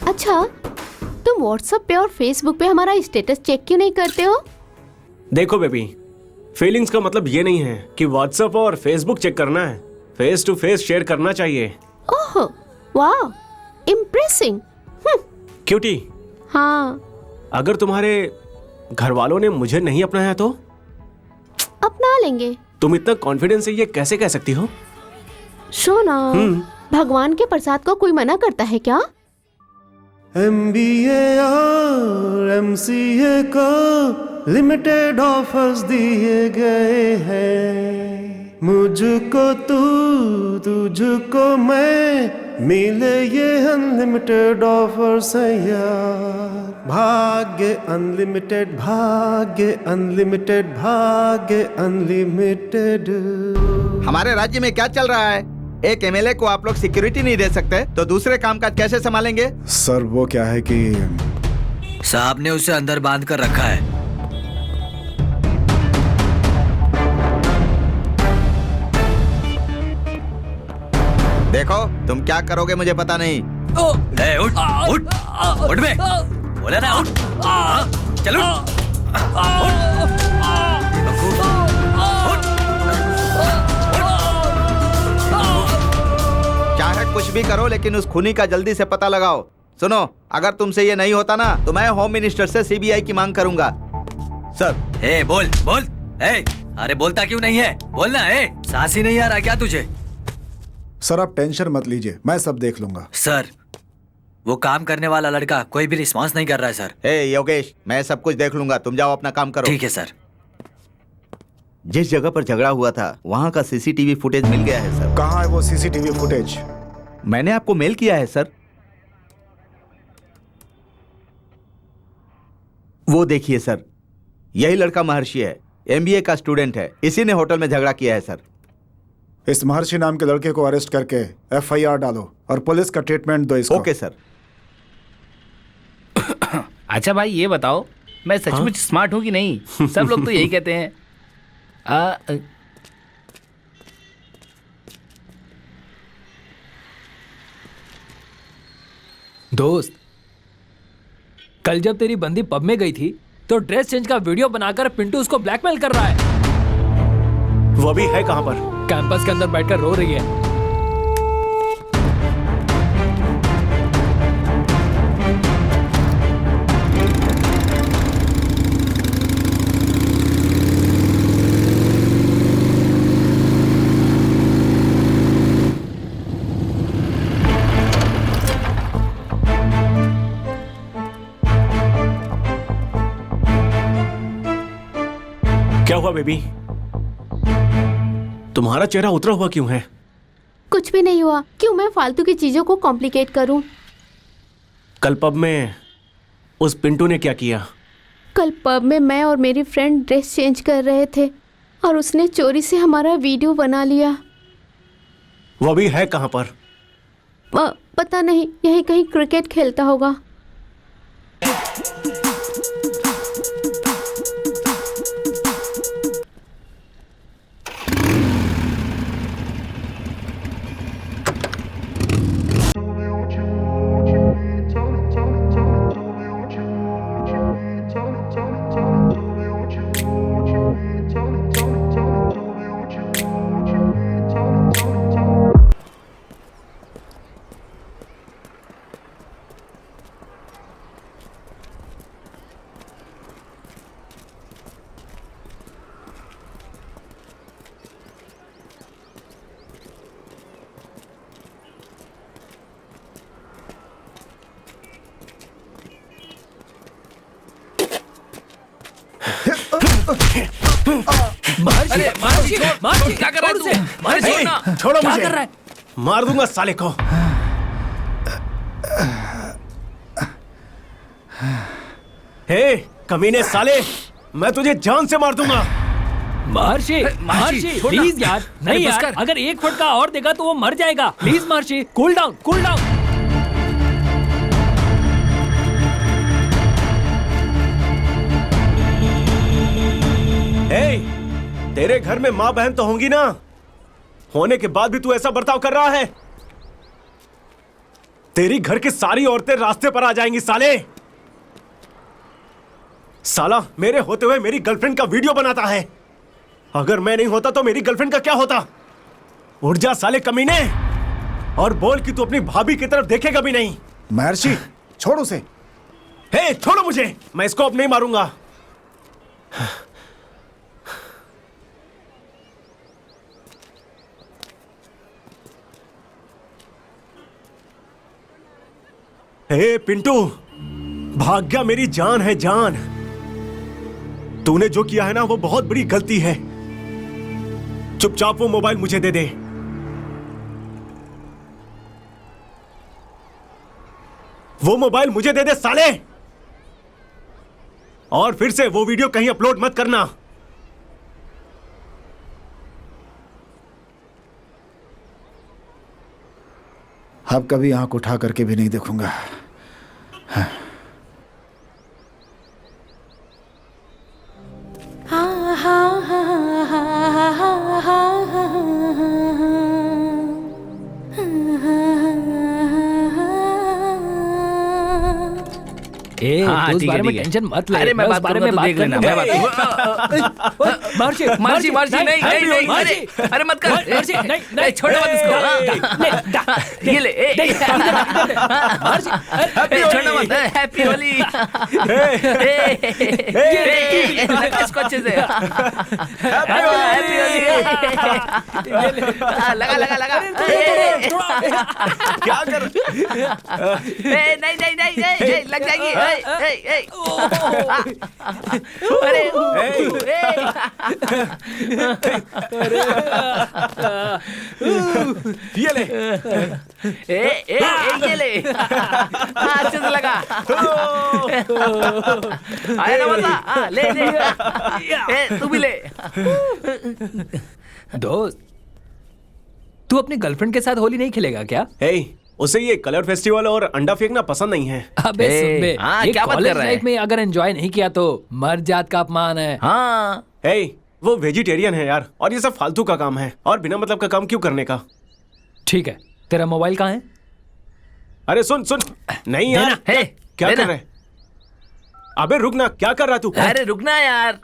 अच्छा, तुम व्हाट्सएप पे और फेसबुक पे हमारा स्टेटस चेक क्यों नहीं करते हो? देखो बेबी, फीलिंग्स का मतलब ये नहीं है कि व्हाट्सएप और फेसबुक चेक करना है। फेस टू फेस शेयर करना चाहिए। ओह, वाह, इम्प्रेसिंग। क्यूटी, हाँ, अगर तुम्हारे घर वालों ने मुझे नहीं अपनाया तो? अपना लेंगे। तुम इतना कॉन्फिडेंस से ये कैसे कह सकती हो? सोना, भगवान के प्रसाद को कोई मना करता है क्या? MBA और MCA को लिमिटेड ऑफर्स दिए गए हैं। मुझको तू, तुझको मैं, मिले ये अनलिमिटेड ऑफर्स है यार। भाग्य अनलिमिटेड, भाग्य अनलिमिटेड, भाग्य अनलिमिटेड। हमारे राज्य में क्या चल रहा है? एक एमएलए को आप लोग सिक्योरिटी नहीं दे सकते तो दूसरे कामकाज कैसे संभालेंगे? सर वो क्या है कि साहब ने उसे अंदर बांध कर रखा है। देखो, तुम क्या करोगे मुझे पता नहीं। ए, उठ उठ उठ बे, बोला ना उठ। चलो चाहे कुछ भी करो, लेकिन उस खूनी का जल्दी से पता लगाओ। सुनो, अगर तुमसे ये नहीं होता ना तो मैं होम मिनिस्टर से सीबीआई की मांग करूंगा। सर। ए, बोल बोल। ए, अरे बोलता क्यों नहीं है? बोलना। ए, सांस ही नहीं आ रहा क्या तुझे? सर आप टेंशन मत लीजिए, मैं सब देख लूंगा। सर, वो काम करने वाला लड़का कोई भी रिस्पांस नहीं कर रहा है सर। ए योगेश, मैं सब कुछ देख लूंगा, तुम जाओ अपना काम करो। ठीक है सर। जिस जगह पर झगड़ा हुआ था वहाँ का सीसीटीवी फुटेज मिल गया है सर। कहाँ है वो सीसीटीवी फुटेज? मैंने आपको मेल किया है सर। वो देखिए सर, यही लड़का महर्षि है, एमबीए का स्टूडेंट है, इसी ने होटल में झगड़ा किया है सर। इस महर्षि नाम के लड़के को अरेस्ट करके एफआईआर डालो और पुलिस का ट्रीटमेंट दो इसको। Okay sir. अच्छा भाई ये बताओ, मैं सचमुच स्मार्ट हूँ कि नहीं? सब लोग तो यही कहते हैं। दोस्त, कल जब तेरी बंदी पब में गई थी तो ड्रेस चेंज का वीडियो बनाकर पिंटू उसको ब्लैकमेल कर रहा है। वो अभी है कहाँ पर? कैंपस के अंदर बैठकर रो रही है। क्या हुआ बेबी? तुम्हारा चेहरा उतरा हुआ क्यों है? कुछ भी नहीं हुआ। क्यों मैं फालतू की चीजों को कॉम्प्लिकेट करूं? कल पब में उस पिंटू ने क्या किया? कल पब में मैं और मेरी फ्रेंड ड्रेस चेंज कर रहे थे और उसने चोरी से हमारा वीडियो बना लिया। वो अभी है कहाँ पर? पता नहीं, यहीं कहीं क्रिकेट खेलता होगा। अरे महर्षि, महर्षि, क्या कर रहा है तू? महर्षि, ए, छोड़ो क्या मुझे। कर रहा है? मार दूंगा साले को। हे कमीने साले, मैं तुझे जान से मार दूंगा। महर्षि, महर्षि प्लीज यार, नहीं यार, अगर एक फटका और देगा तो वो मर जाएगा। Please Maharshi, cool down, cool down. तेरे घर में माँ बहन तो होंगी ना, होने के बाद भी तू ऐसा बर्ताव कर रहा है। तेरी घर की सारी औरतें रास्ते पर आ जाएंगी साले। साला मेरे होते हुए मेरी गर्लफ्रेंड का वीडियो बनाता है। अगर मैं नहीं होता तो मेरी गर्लफ्रेंड का क्या होता? उठ जा साले कमीने, और बोल कि तू अपनी भाभी की तरफ देखेगा भी नहीं। महर्षि छोड़ उसे। हे छोड़ो मुझे, मैं इसको अब नहीं मारूंगा। हे पिंटू, भाग्या मेरी जान है जान। तूने जो किया है ना वो बहुत बड़ी गलती है। चुपचाप वो मोबाइल मुझे दे दे। वो मोबाइल मुझे दे दे साले, और फिर से वो वीडियो कहीं अपलोड मत करना। अब कभी आंख उठा करके भी नहीं देखूंगा। हाँ। तो उस बारे में टेंशन मत ले। अरे मैं बात बारे में देख लेना। मैं महर्षि, महर्षि, महर्षि, नहीं, नहीं, नहीं, नहीं, अरे मत कर। महर्षि, नहीं, छोड़ मत इसको। ये ले, छोड़ना मत। हैप्पी होली। लगा इसको अच्छे से। हैप्पी होली। लगा लगा लगा। क्या कर? नहीं नहीं नहीं, लग जाएगी। अरे ये ले, ये ले, अच्छे से लगा। आया ना मजा? ले ले, तू भी ले। दोस्त, तू अपनी गर्लफ्रेंड के साथ होली नहीं खेलेगा क्या? उसे ये कलर फेस्टिवल और अंडा फेंकना पसंद नहीं है। अबे सुन बे, क्या बात कर कॉलेज रहा है? लाइफ में अगर एंजॉय नहीं किया तो मर जात का अपमान है। हाँ, वो वेजिटेरियन है यार, और ये सब फालतू का काम है, और बिना मतलब का काम क्यों करने का? ठीक है, तेरा मोबाइल कहाँ है? अरे सुन सुन, नहीं यार, क्या कर रहे? अबे रुक ना, क्या कर रहा तू? अरे रुकना यार।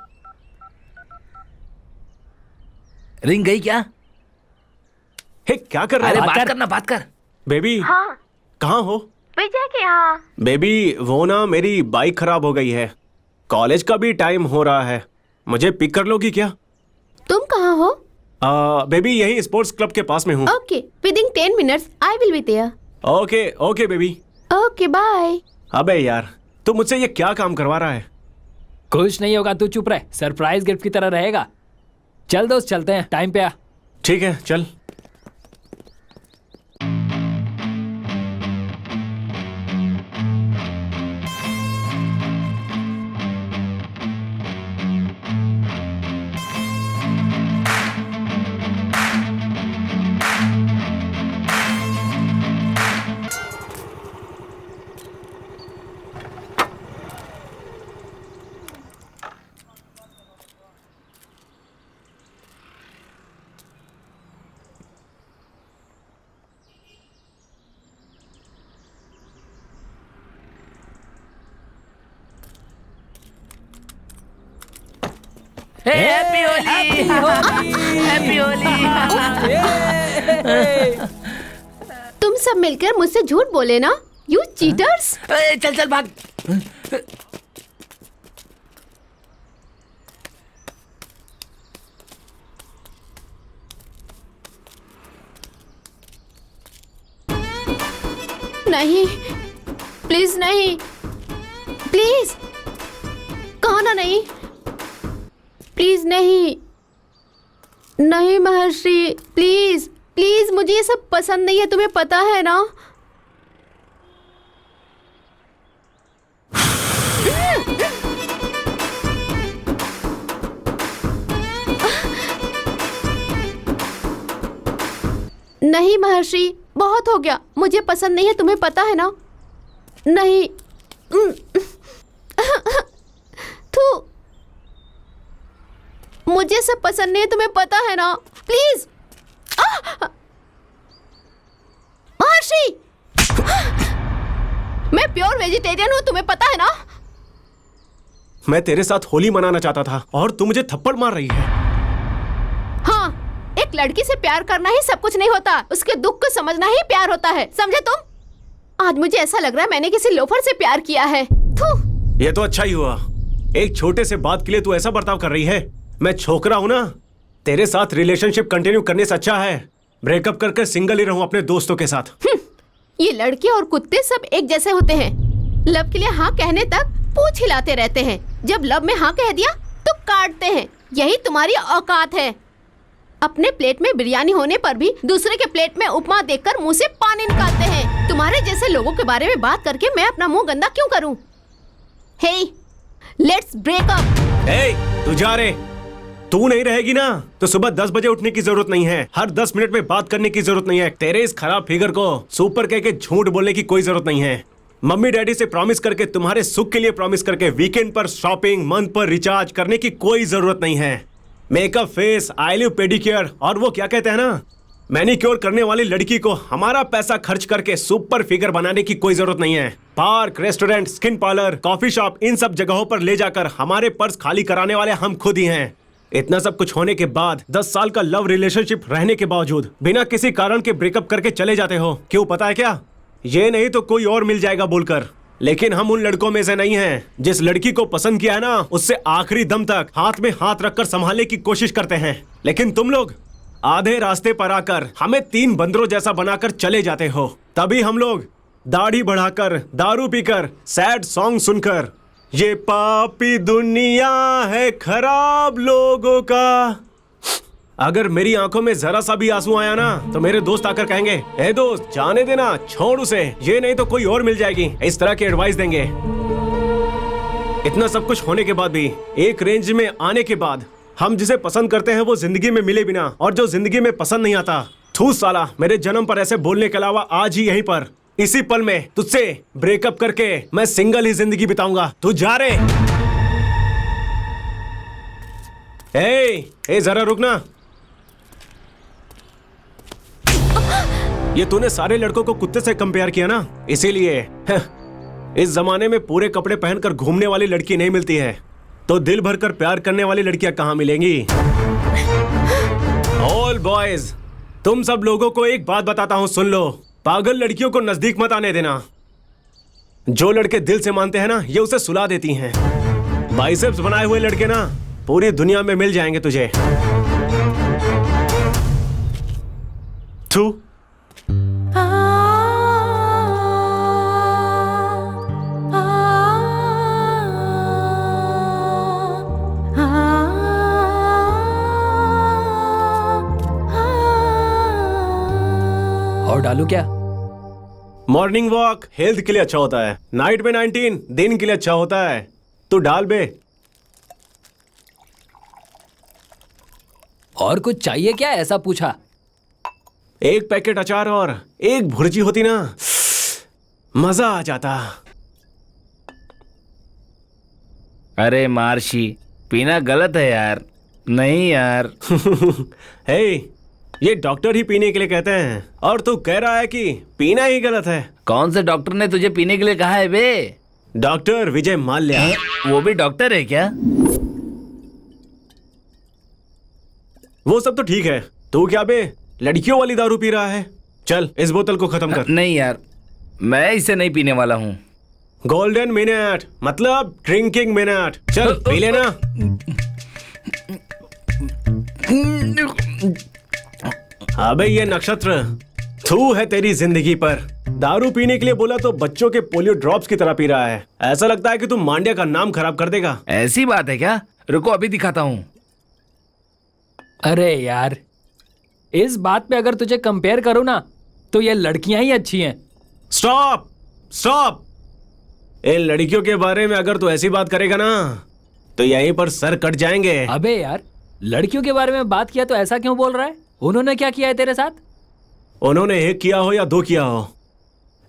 रिंग गई क्या? क्या कर रहा है? अरे बात करना, बात कर। बेबी, हाँ, कहाँ हो? विजय के यहाँ। बेबी वो ना मेरी बाइक खराब हो गई है, कॉलेज का भी टाइम हो रहा है, मुझे पिक कर लोगी क्या? तुम कहाँ हो? बेबी यही स्पोर्ट्स क्लब के पास में हूँ। Okay, within 10 minutes I will be there. Okay okay baby. Okay bye. अबे यार, तू मुझसे ये क्या काम करवा रहा है? कुछ नहीं होगा, तू चुप रह, सरप्राइज गिफ्ट की तरह रहेगा। चल दोस्त, चलते हैं, टाइम पे आ। ठीक है चल। Happy Holi, happy Holi. तुम सब मिलकर मुझसे झूठ बोले ना, यू चीटर्स। चल चल भाग। नहीं, प्लीज नहीं, प्लीज कहो ना नहीं, प्लीज नहीं, नहीं महर्षि, प्लीज प्लीज, मुझे ये सब पसंद नहीं है, तुम्हें पता है ना। नहीं महर्षि, बहुत हो गया, मुझे पसंद नहीं है, तुम्हें पता है ना। नहीं। थू, मुझे सब पसंद नहीं है, तुम्हें पता है ना। प्लीज महर्षि, मैं प्योर वेजिटेरियन हूँ, तुम्हें पता है ना। मैं तेरे साथ होली मनाना चाहता था और तू मुझे थप्पड़ मार रही है। हाँ, एक लड़की से प्यार करना ही सब कुछ नहीं होता, उसके दुख को समझना ही प्यार होता है, समझे तुम। आज मुझे ऐसा लग रहा है मैंने किसी लोफर से प्यार किया है। ये तो अच्छा ही हुआ। एक छोटे से बात के लिए तू ऐसा बर्ताव कर रही है। मैं छोकरा हूं ना, तेरे साथ रिलेशनशिप कंटिन्यू करने से अच्छा है ब्रेकअप करके सिंगल ही रहूं अपने दोस्तों के साथ। ये लड़के और कुत्ते सब एक जैसे होते हैं। लव के लिए हाँ कहने तक पूंछ हिलाते रहते हैं, जब लव में हाँ कह दिया तो काटते हैं। यही तुम्हारी औकात है। अपने प्लेट में बिरयानी होने पर भी दूसरे के प्लेट में उपमा देखकर मुंह से पानी निकालते हैं। तुम्हारे जैसे लोगों के बारे में बात करके मैं अपना मुंह गंदा क्यों करूं? हे, लेट्स ब्रेक अप। हे, तू जा रे। तू नहीं रहेगी ना तो सुबह 10 बजे उठने की जरूरत नहीं है, हर 10 मिनट में बात करने की जरूरत नहीं है। तेरे इस खराब फिगर को सुपर कह के झूठ बोलने की कोई जरूरत नहीं है। मम्मी डैडी से प्रॉमिस करके, तुम्हारे सुख के लिए प्रॉमिस करके वीकेंड पर शॉपिंग, मंथ पर रिचार्ज करने की कोई जरूरत नहीं है। मेकअप, फेस, आईलिव, पेडिक्योर और वो क्या कहते हैं ना, मैनिक्योर करने वाली लड़की को हमारा पैसा खर्च करके सुपर फिगर बनाने की कोई जरूरत नहीं है। Park, restaurant, skin parlour, coffee shop, इन सब जगहों पर ले जाकर हमारे पर्स खाली कराने वाले हम खुद ही हैं। इतना सब कुछ होने के बाद, 10 साल का लव रिलेशनशिप रहने के बावजूद बिना किसी कारण के ब्रेकअप करके चले जाते हो। क्यों पता है क्या? ये नहीं तो कोई और मिल जाएगा बोलकर। लेकिन हम उन लड़कों में से नहीं हैं। जिस लड़की को पसंद किया है ना, उससे आखिरी दम तक हाथ में हाथ रखकर संभालने की कोशिश करते हैं। लेकिन तुम लोग आधे रास्ते पर आकर हमें 3 बंदरों जैसा बनाकर चले जाते हो। तभी हम लोग दाढ़ी बढ़ाकर, दारू पीकर, सैड सॉन्ग सुनकर, ये पापी दुनिया है खराब लोगों का। अगर मेरी आंखों में जरा सा भी आंसू आया ना तो मेरे दोस्त आकर कहेंगे, ए दोस्त जाने देना, छोड़ उसे, ये नहीं तो कोई और मिल जाएगी। इस तरह की एडवाइस देंगे। इतना सब कुछ होने के बाद भी, एक रेंज में आने के बाद, हम जिसे पसंद करते हैं वो जिंदगी में मिले बिना, और जो जिंदगी में पसंद नहीं आता, थू साला, मेरे जन्म पर ऐसे बोलने के अलावा आज ही यहीं पर इसी पल में तुझसे ब्रेकअप करके मैं सिंगल ही जिंदगी बिताऊंगा। तू जा रे। ए जरा रुकना। ये तूने सारे लड़कों को कुत्ते से कंपेयर किया ना, इसीलिए इस जमाने में पूरे कपड़े पहनकर घूमने वाली लड़की नहीं मिलती है, तो दिल भरकर प्यार करने वाली लड़कियां कहां मिलेंगी? ऑल बॉयज, तुम सब लोगों को एक बात बताता हूं, सुन लो। पागल लड़कियों को नजदीक मत आने देना। जो लड़के दिल से मानते हैं ना, ये उसे सुला देती हैं। बाइसेप्स बनाए हुए लड़के ना पूरी दुनिया में मिल जाएंगे तुझे। थू। और डालू क्या? मॉर्निंग वॉक हेल्थ के लिए अच्छा होता है, नाइट में 19 दिन के लिए अच्छा होता है। तू डाल बे। और कुछ चाहिए क्या, ऐसा पूछा? एक पैकेट अचार और एक भुर्जी होती ना, मजा आ जाता। अरे महर्षि, पीना गलत है यार। नहीं यार। हे, ये डॉक्टर ही पीने के लिए कहते हैं, और तू कह रहा है कि पीना ही गलत है। कौन से डॉक्टर ने तुझे पीने के लिए कहा है बे? डॉक्टर विजय माल्या। वो भी डॉक्टर है क्या? वो सब तो ठीक है, तू क्या बे लड़कियों वाली दारू पी रहा है? चल इस बोतल को खत्म कर। नहीं यार, मैं इसे नहीं पीने वाला हूँ। गोल्डन मिनट मतलब ड्रिंकिंग मिनट। चल पी लेना। अबे ये नक्षत्र, थू है तेरी जिंदगी पर। दारू पीने के लिए बोला तो बच्चों के पोलियो ड्रॉप्स की तरह पी रहा है। ऐसा लगता है कि तू मांड्या का नाम खराब कर देगा। ऐसी बात है क्या? रुको अभी दिखाता हूँ। अरे यार, इस बात पे अगर तुझे कंपेयर करूँ ना तो ये लड़कियां ही अच्छी हैं। Stop stop. इन लड़कियों के बारे में अगर तू ऐसी बात करेगा ना तो यहीं पर सर कट जाएंगे। अबे यार, लड़कियों के बारे में बात किया तो ऐसा क्यों बोल रहा है? उन्होंने क्या किया है तेरे साथ? उन्होंने एक किया हो या दो किया हो,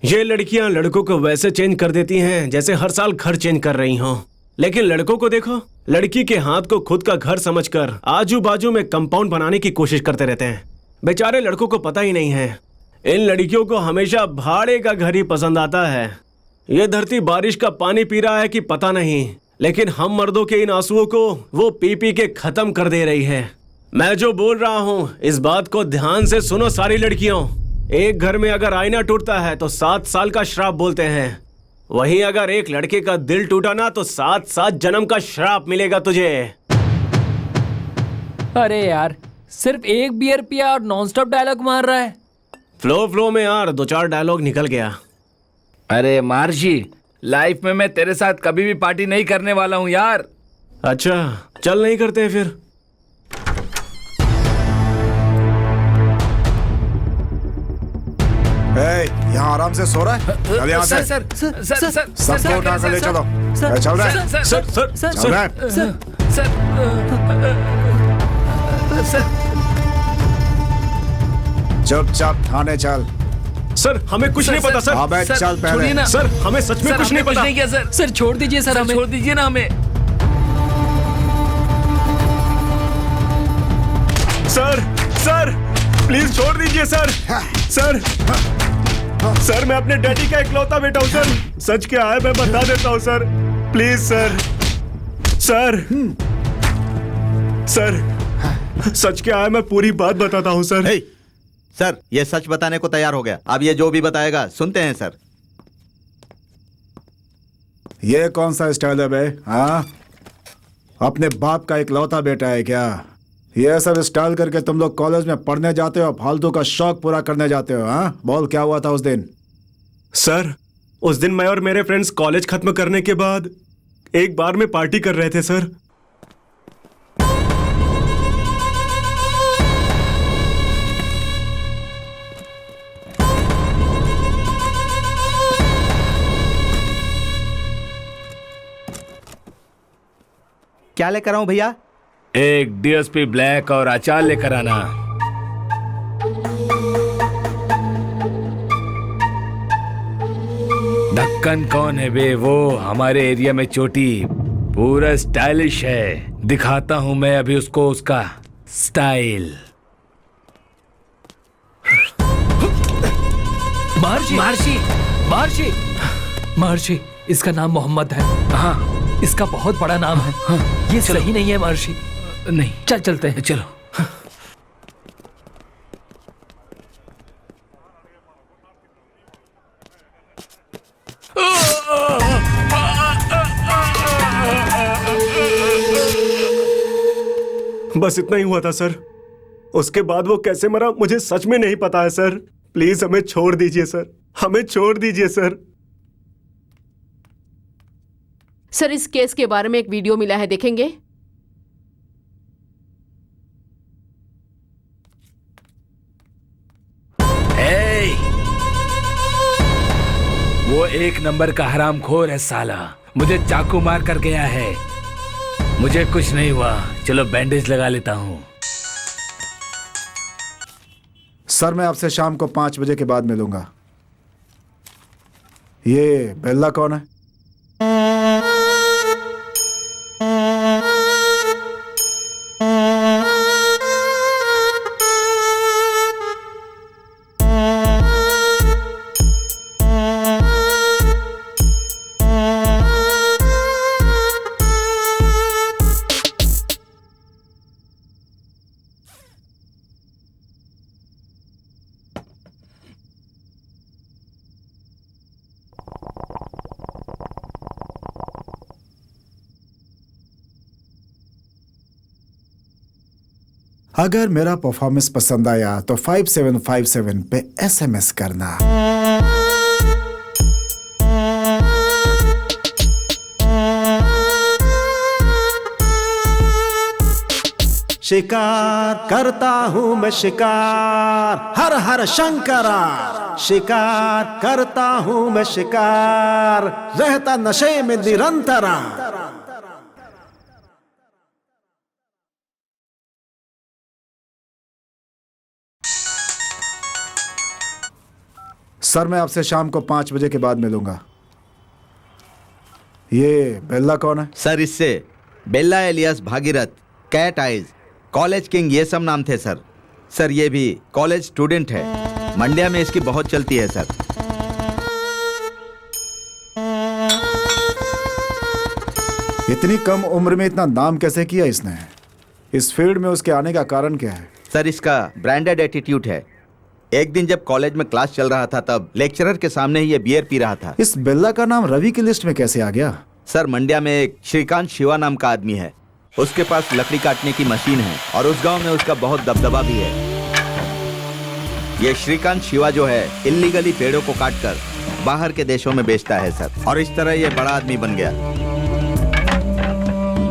ये लड़कियां लड़कों को वैसे चेंज कर देती हैं जैसे हर साल घर चेंज कर रही हों। लेकिन लड़कों को देखो, लड़की के हाथ को खुद का घर समझकर आजू बाजू में कंपाउंड बनाने की कोशिश करते रहते हैं। बेचारे लड़कों को पता ही नहीं है, इन लड़कियों को हमेशा भाड़े का घर ही पसंद आता है। ये धरती बारिश का पानी पी रहा है कि पता नहीं, लेकिन हम मर्दों के इन आंसुओं को वो पी पी के खत्म कर दे रही है। मैं जो बोल रहा हूँ इस बात को ध्यान से सुनो सारी लड़कियों। एक घर में अगर आईना टूटता है तो 7 साल का श्राप बोलते हैं, वहीं अगर एक लड़के का दिल टूटा ना तो 7 जन्म का श्राप मिलेगा तुझे। अरे यार, सिर्फ एक बियर पिया और नॉनस्टॉप डायलॉग मार रहा है। फ्लो में यार 2-4 डायलॉग निकल गया। अरे महर्षि, लाइफ में मैं तेरे साथ कभी भी पार्टी नहीं करने वाला हूँ यार। अच्छा चल, नहीं करते फिर। यहाँ आराम से सो रहा है? चल यहाँ से। सर सबको उठा कर ले चलो। चल रहा है? चल रहा है? चुपचाप थाने चल। सर हमें कुछ नहीं पता सर। अबे चल पहले। सर हमें सच में कुछ नहीं पता। नहीं किया सर। सर छोड़ दीजिए सर, हमें छोड़ दीजिए ना हमें। सर प्लीज छोड़ दीजिए सर। सर मैं अपने डैडी का इकलौता बेटा हूँ सर। सच क्या है मैं बता देता हूँ सर, प्लीज सर। सर सच क्या है मैं पूरी बात बताता हूँ सर। सर ये सच बताने को तैयार हो गया, अब ये जो भी बताएगा सुनते हैं सर। ये कौन सा स्टाइल है बे? हाँ, अपने बाप का इकलौता बेटा है क्या? ये सब स्टाइल करके तुम लोग कॉलेज में पढ़ने जाते हो, फालतू का शौक पूरा करने जाते हो? हाँ बोल, क्या हुआ था उस दिन? सर उस दिन मैं और मेरे फ्रेंड्स कॉलेज खत्म करने के बाद एक बार में पार्टी कर रहे थे सर। क्या लेकर आऊं भैया? एक डीएसपी ब्लैक और अचार लेकर आना। ढक्कन कौन है बे? वो हमारे एरिया में चोटी पूरा स्टाइलिश है, दिखाता हूं मैं अभी उसको उसका स्टाइल। महर्षि, इसका नाम मोहम्मद है। हाँ, इसका बहुत बड़ा नाम है। हाँ, ये सही नहीं है महर्षि। नहीं, चलते हैं। चलो। बस इतना ही हुआ था सर। उसके बाद वो कैसे मरा मुझे सच में नहीं पता है सर। प्लीज हमें छोड़ दीजिए सर, हमें छोड़ दीजिए सर। सर इस केस के बारे में एक वीडियो मिला है, देखेंगे? वो एक नंबर का हरामखोर है साला, मुझे चाकू मार कर गया है। मुझे कुछ नहीं हुआ, चलो बैंडेज लगा लेता हूँ। सर मैं आपसे शाम को 5 बजे के बाद मिलूंगा। ये बेल्ला कौन है? अगर मेरा परफॉर्मेंस पसंद आया तो 5757 पे SMS करना। शिकार करता हूँ मैं शिकार, हर हर शंकरा। शिकार करता हूँ मैं शिकार, रहता नशे में निरंतरा। सर मैं आपसे शाम को 5 बजे के बाद मिलूंगा। ये बेल्ला कौन है? सर इससे Bella alias Bhagirath, cat eyes, college king, ये सब नाम थे सर। सर ये भी कॉलेज स्टूडेंट है, मंड्या में इसकी बहुत चलती है सर। इतनी कम उम्र में इतना नाम कैसे किया इसने? इस फील्ड में उसके आने का कारण क्या है? सर इसका ब्रांडेड एटीट्यूड है। एक दिन जब कॉलेज में क्लास चल रहा था तब लेक्चरर के सामने ही ये बियर पी रहा था। इस बेल्ला का नाम रवि की लिस्ट में कैसे आ गया? सर मंड्या में एक श्रीकांत शिवा नाम का आदमी है, उसके पास लकड़ी काटने की मशीन है और उस गांव में उसका बहुत दबदबा भी है। ये श्रीकांत शिवा जो है इल्लीगली पेड़ों को काटकर बाहर के देशों में बेचता है सर, और इस तरह ये बड़ा आदमी बन गया।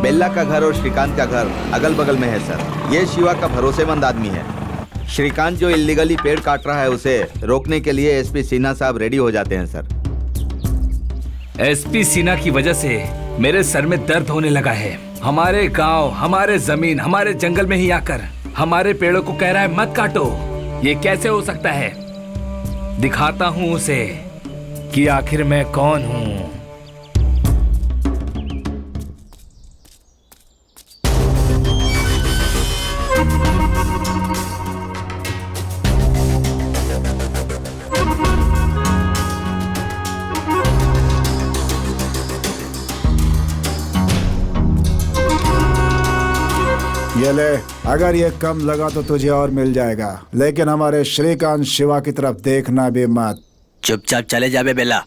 बेल्ला का घर और श्रीकांत का घर अगल बगल में है सर। ये शिवा का भरोसेमंद आदमी है। श्रीकांत जो इल्लीगली पेड़ काट रहा है उसे रोकने के लिए एसपी सिन्हा साहब रेडी हो जाते हैं सर। एसपी सिन्हा की वजह से मेरे सर में दर्द होने लगा है। हमारे गांव, हमारे जमीन, हमारे जंगल में ही आकर हमारे पेड़ों को कह रहा है मत काटो। ये कैसे हो सकता है? दिखाता हूं उसे कि आखिर मैं कौन हूं। ये ले, अगर ये कम लगा तो तुझे और मिल जाएगा, लेकिन हमारे श्रीकांत शिवा की तरफ देखना भी मत। चुपचाप चले जा बे बेला।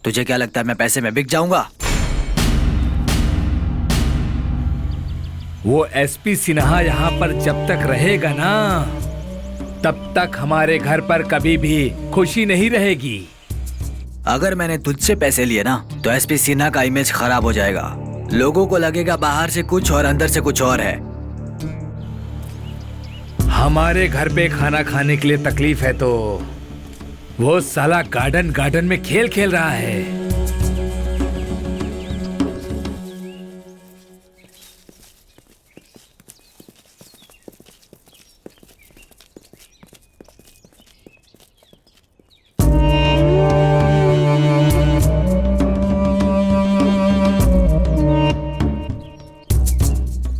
तुझे क्या लगता है मैं पैसे में बिक जाऊंगा? वो एसपी सिन्हा यहाँ पर जब तक रहेगा ना, तब तक हमारे घर पर कभी भी खुशी नहीं रहेगी। अगर मैंने तुझसे पैसे लिए ना तो एसपी सिन्हा का इमेज खराब हो जाएगा। लोगों को लगेगा बाहर से कुछ और अंदर से कुछ और है। हमारे घर पे खाना खाने के लिए तकलीफ है तो वो साला गार्डन में खेल खेल रहा है।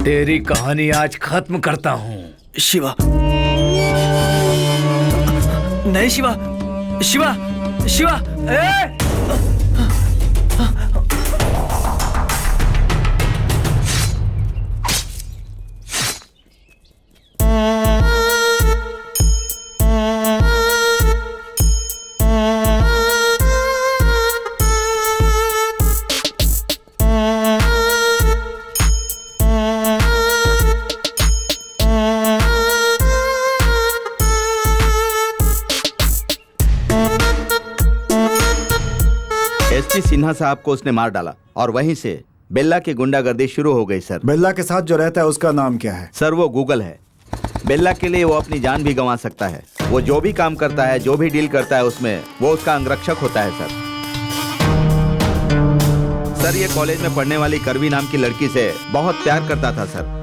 तेरी कहानी आज खत्म करता हूँ। शिवा, नहीं शिवा, शिवा, शिवा, एसपी सिन्हा साहब को उसने मार डाला और वहीं से बेल्ला की गुंडागर्दी शुरू हो गई सर। बेल्ला के साथ जो रहता है उसका नाम क्या है? सर वो गूगल है। बेल्ला के लिए वो अपनी जान भी गंवा सकता है। वो जो भी काम करता है, जो भी डील करता है, उसमें वो उसका अंगरक्षक होता है सर। सर ये कॉलेज में पढ़ने वाली करवी नाम की लड़की से बहुत प्यार करता था सर।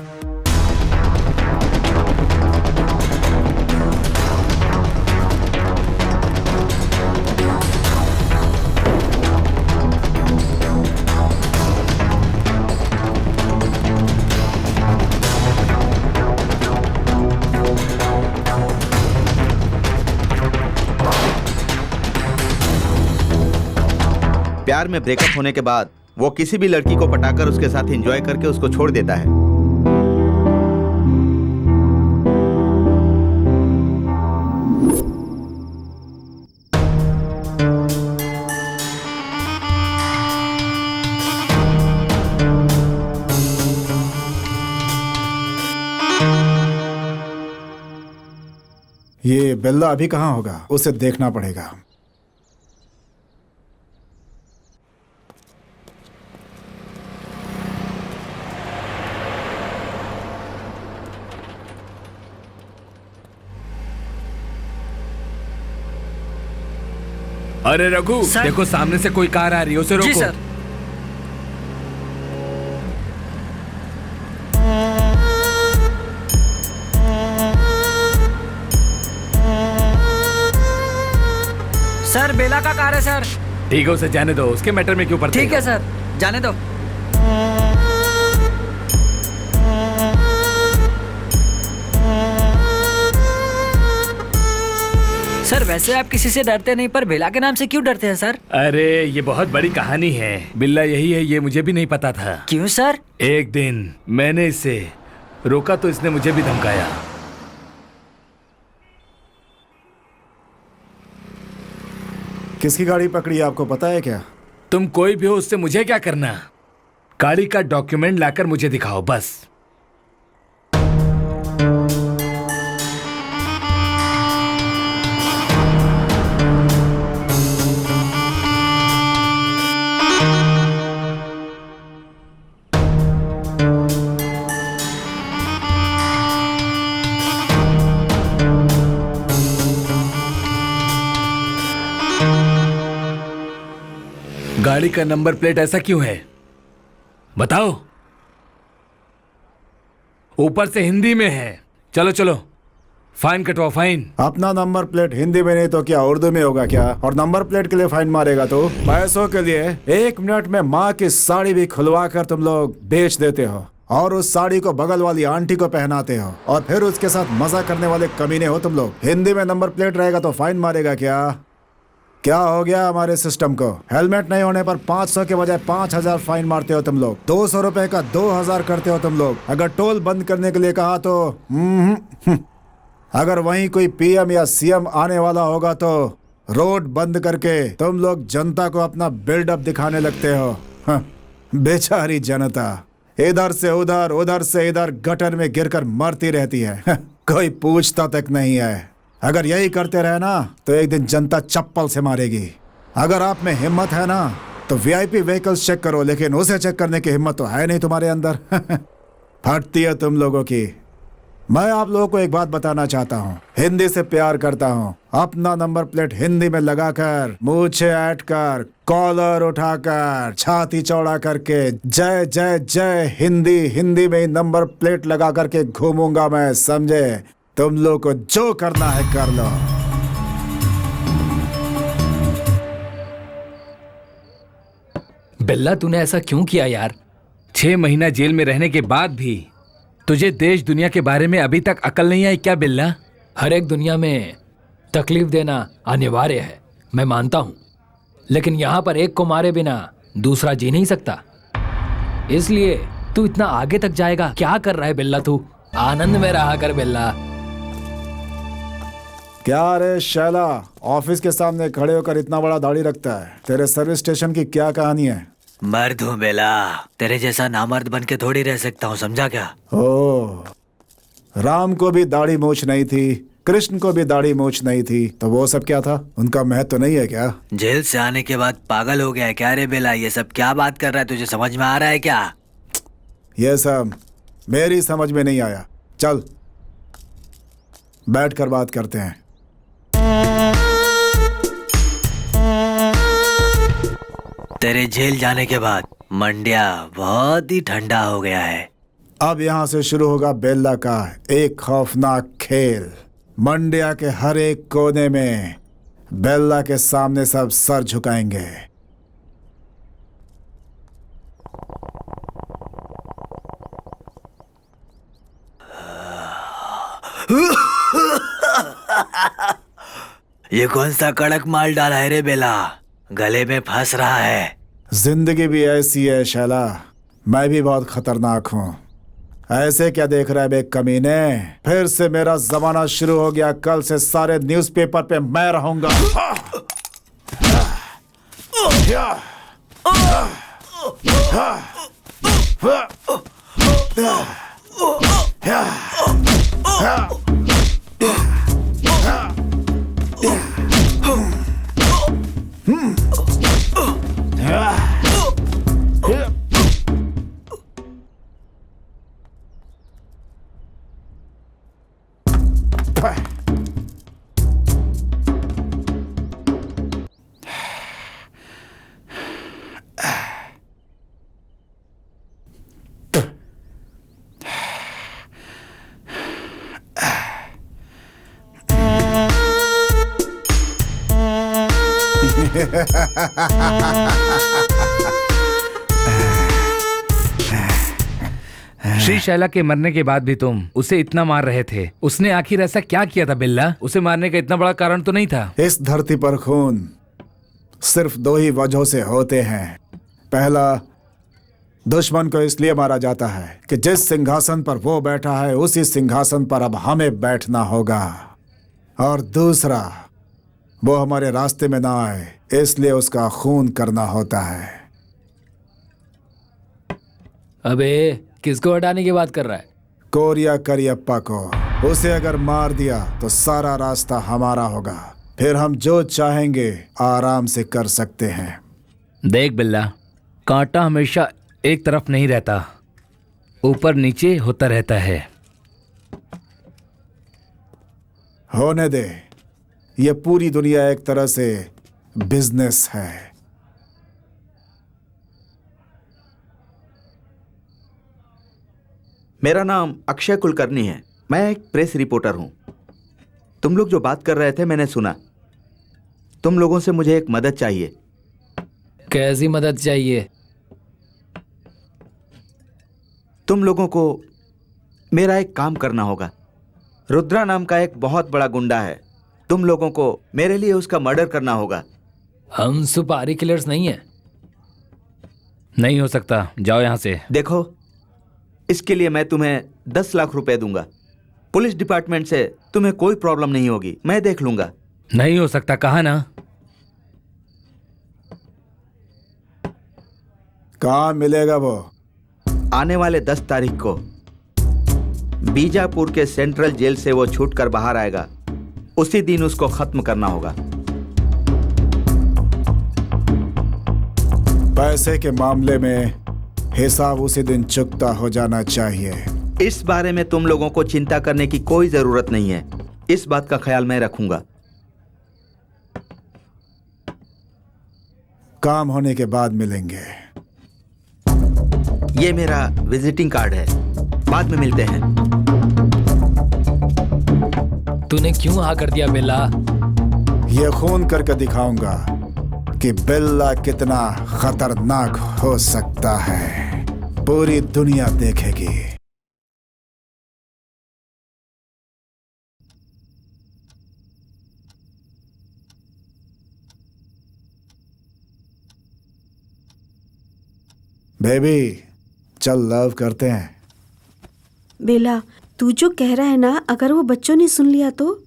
प्यार में ब्रेकअप होने के बाद वो किसी भी लड़की को पटाकर उसके साथ एंजॉय करके उसको छोड़ देता है। ये बेल्ला अभी कहाँ होगा? उसे देखना पड़ेगा। अरे रघु, सर। देखो सामने से कोई कार आ रही है, उसे रोको। जी सर। सर बेला का कार है सर। ठीक है, उसे जाने दो, उसके मैटर में क्यों पड़ते ठीक हो? है सर, जाने दो। सर वैसे आप किसी से डरते नहीं, पर बेला के नाम से क्यों डरते हैं सर? अरे ये बहुत बड़ी कहानी है। बिल्ला यही है, ये मुझे भी नहीं पता था। क्यों सर? एक दिन मैंने इसे रोका तो इसने मुझे भी धमकाया। किसकी गाड़ी पकड़ी है आपको पता है क्या? तुम कोई भी हो, उससे मुझे क्या करना? गाड़ी का डॉक्यूमेंट लाकर मुझे दिखाओ बस। गाड़ी का नंबर प्लेट ऐसा क्यों है? बताओ। ऊपर से हिंदी में है। चलो चलो, फाइन कटवाओ, फाइन। अपना नंबर प्लेट हिंदी में नहीं तो क्या उर्दू में होगा क्या? और नंबर प्लेट के लिए फाइन मारेगा तो पैसों के लिए 1 मिनट में माँ की साड़ी भी खुलवा कर तुम लोग बेच देते हो, और उस साड़ी को बगल वाली आंटी को पहनाते हो, और फिर उसके साथ मजा करने वाले कमीने हो तुम लोग। हिंदी में नंबर प्लेट रहेगा तो फाइन मारेगा क्या? क्या हो गया हमारे सिस्टम को? हेलमेट नहीं होने पर 500 के बजाय 5000 फाइन मारते हो तुम लोग। 200 रुपए का 2000 करते हो तुम लोग। अगर टोल बंद करने के लिए कहा तो अगर वहीं कोई पीएम या सीएम आने वाला होगा तो रोड बंद करके तुम लोग जनता को अपना बिल्डअप दिखाने लगते हो। बेचारी जनता इधर से उधर, उधर से इधर गटर में गिरकर मरती रहती है। कोई पूछता तक नहीं है। अगर यही करते रहे ना तो एक दिन जनता चप्पल से मारेगी। अगर आप में हिम्मत है ना तो वीआईपी व्हीकल्स चेक करो, लेकिन उसे चेक करने की हिम्मत तो है नहीं तुम्हारे अंदर। फटती है तुम लोगों की। मैं आप लोगों को एक बात बताना चाहता हूँ, हिंदी से प्यार करता हूँ। अपना नंबर प्लेट हिंदी में लगाकर, मूछें ऐंठ कर, कॉलर उठाकर, छाती चौड़ा करके जय जय जय हिंदी, हिंदी में ही नंबर प्लेट लगा करके घूमूंगा मैं, समझे? तुम लोग को जो करना है कर लो। बिल्ला, तूने ऐसा क्यों किया यार? 6 महीना जेल में रहने के बाद भी तुझे देश दुनिया के बारे में अभी तक अकल नहीं आई क्या बिल्ला? हर एक दुनिया में तकलीफ देना अनिवार्य है, मैं मानता हूं, लेकिन यहां पर एक को मारे बिना दूसरा जी नहीं सकता। इसलिए तू इतना आगे तक जाएगा। क्या कर रहा है बिल्ला तू? आनंद में रहा कर बिल्ला। क्या रे शैला, ऑफिस के सामने खड़े होकर इतना बड़ा दाढ़ी रखता है? तेरे सर्विस स्टेशन की क्या कहानी है? मर्द हूँ बेला, तेरे जैसा नामर्द बन के थोड़ी रह सकता हूँ, समझा क्या? ओ, राम को भी दाढ़ी मूछ नहीं थी, कृष्ण को भी दाढ़ी मूछ नहीं थी, तो वो सब क्या था? उनका महत्व तो नहीं है क्या? जेल से आने के बाद पागल हो गया है क्या रे बेला? ये सब क्या बात कर रहा है? तुझे समझ में आ रहा है क्या? ये सब मेरी समझ में नहीं आया। चल बैठ कर बात करते हैं। तेरे जेल जाने के बाद मंड्या बहुत ही ठंडा हो गया है। अब यहाँ से शुरू होगा बेल्ला का एक खौफनाक खेल। मंड्या के हर एक कोने में बेल्ला के सामने सब सर झुकाएंगे। ये कौन सा कड़क माल डाला है रे बेला? गले में फंस रहा है। जिंदगी भी ऐसी है शैला, मैं भी बहुत खतरनाक हूँ। ऐसे क्या देख रहा है बे कमीने? फिर से मेरा जमाना शुरू हो गया। कल से सारे न्यूज़पेपर पे मैं रहूंगा। श्री शैला के मरने के बाद भी तुम उसे इतना मार रहे थे। उसने आखिर ऐसा क्या किया था बिल्ला? उसे मारने का इतना बड़ा कारण तो नहीं था। इस धरती पर खून सिर्फ दो ही वजहों से होते हैं। पहला, दुश्मन को इसलिए मारा जाता है कि जिस सिंहासन पर वो बैठा है उसी सिंहासन पर अब हमें बैठना होगा। और दूसरा, वो हमारे रास्ते में ना आए इसलिए उसका खून करना होता है। अबे किसको हटाने की बात कर रहा है? कोरिया करियप्पा को। उसे अगर मार दिया तो सारा रास्ता हमारा होगा। फिर हम जो चाहेंगे आराम से कर सकते हैं। देख बिल्ला, कांटा हमेशा एक तरफ नहीं रहता, ऊपर नीचे होता रहता है। होने दे, ये पूरी दुनिया एक तरह से बिजनेस है। मेरा नाम अक्षय कुलकर्णी है। मैं एक प्रेस रिपोर्टर हूं। तुम लोग जो बात कर रहे थे मैंने सुना। तुम लोगों से मुझे एक मदद चाहिए। कैसी मदद चाहिए? तुम लोगों को मेरा एक काम करना होगा। रुद्रा नाम का एक बहुत बड़ा गुंडा है। तुम लोगों को मेरे लिए उसका मर्डर करना होगा। हम सुपारी किलर्स नहीं है। नहीं हो सकता, जाओ यहां से। देखो, इसके लिए मैं तुम्हें 10 लाख रुपए दूंगा। पुलिस डिपार्टमेंट से तुम्हें कोई प्रॉब्लम नहीं होगी, मैं देख लूंगा। नहीं हो सकता, कहा ना। कहाँ मिलेगा वो? आने वाले 10 तारीख को बीजापुर के सेंट्रल जेल से वो छूटकर बाहर आएगा। उसी दिन उसको खत्म करना होगा। पैसे के मामले में हिसाब उसी दिन चुकता हो जाना चाहिए। इस बारे में तुम लोगों को चिंता करने की कोई जरूरत नहीं है। इस बात का ख्याल मैं रखूंगा। काम होने के बाद मिलेंगे। ये मेरा विजिटिंग कार्ड है, बाद में मिलते हैं। तूने क्यों हाँ कर दिया बिल्ला? ये खून करके दिखाऊंगा कि बिल्ला कितना खतरनाक हो सकता है। पूरी दुनिया देखेगी। बेबी, चल लव करते हैं। बेला, तू जो कह रहा है ना, अगर वो बच्चों ने सुन लिया तो?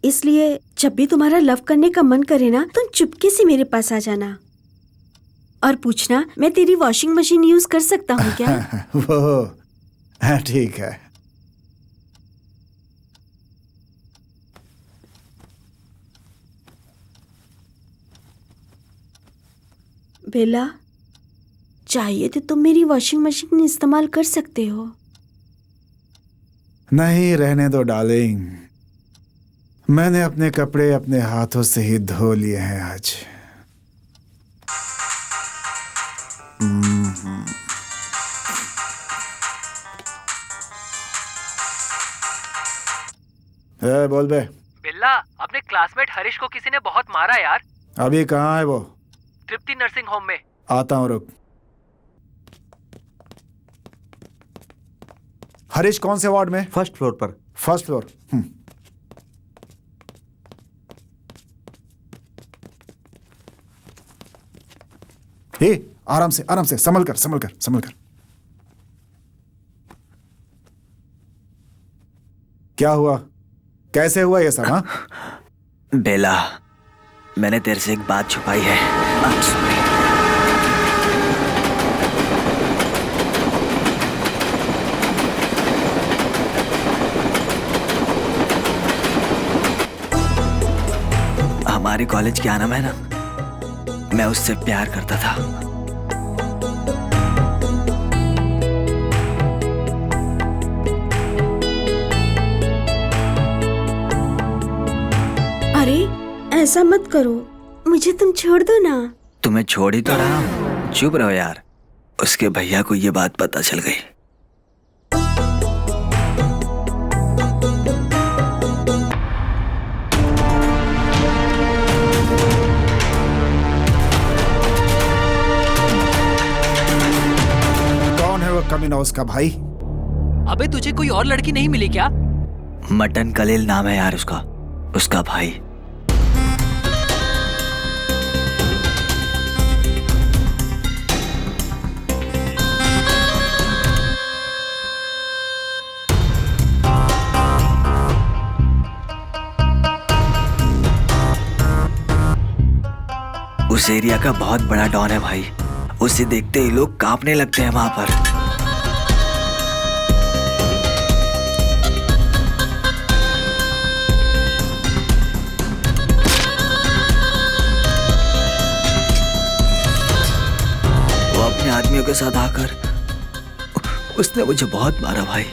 इसलिए जब भी तुम्हारा लव करने का मन करे ना, तुम चुपके से मेरे पास आ जाना और पूछना मैं तेरी वॉशिंग मशीन यूज कर सकता हूँ क्या? वो ठीक है। बेला, चाहिए तो तुम मेरी वॉशिंग मशीन इस्तेमाल कर सकते हो। नहीं, रहने दो डार्लिंग। मैंने अपने कपड़े अपने हाथों से ही धो लिए हैं आज। बोल बे। बिल्ला, अपने क्लासमेट हरीश को किसी ने बहुत मारा यार। अभी कहाँ है वो? तृप्ति नर्सिंग होम में। आता हूँ, रुक। हरीश कौन से वार्ड में? फर्स्ट फ्लोर पर। First floor. हे, आराम से, संभल कर। क्या हुआ? कैसे हुआ ये सब? हाँ, बेला, मैंने तेरे से एक बात छुपाई है। I'm sorry। हमारे कॉलेज क्या नाम है ना, मैं उससे प्यार करता था। अरे ऐसा मत करो, मुझे तुम छोड़ दो ना। तुम्हें छोड़ ही तो रहा हूँ, चुप रहो यार। उसके भैया को ये बात पता चल गई। कमीना उसका भाई। अबे तुझे कोई और लड़की नहीं मिली क्या? मटन कलील नाम है यार उसका, उसका भाई। उस एरिया का बहुत बड़ा डॉन है भाई, उसे देखते ही लोग कांपने लगते हैं वहां पर। वो अपने आदमियों के साथ आकर उसने मुझे बहुत मारा भाई।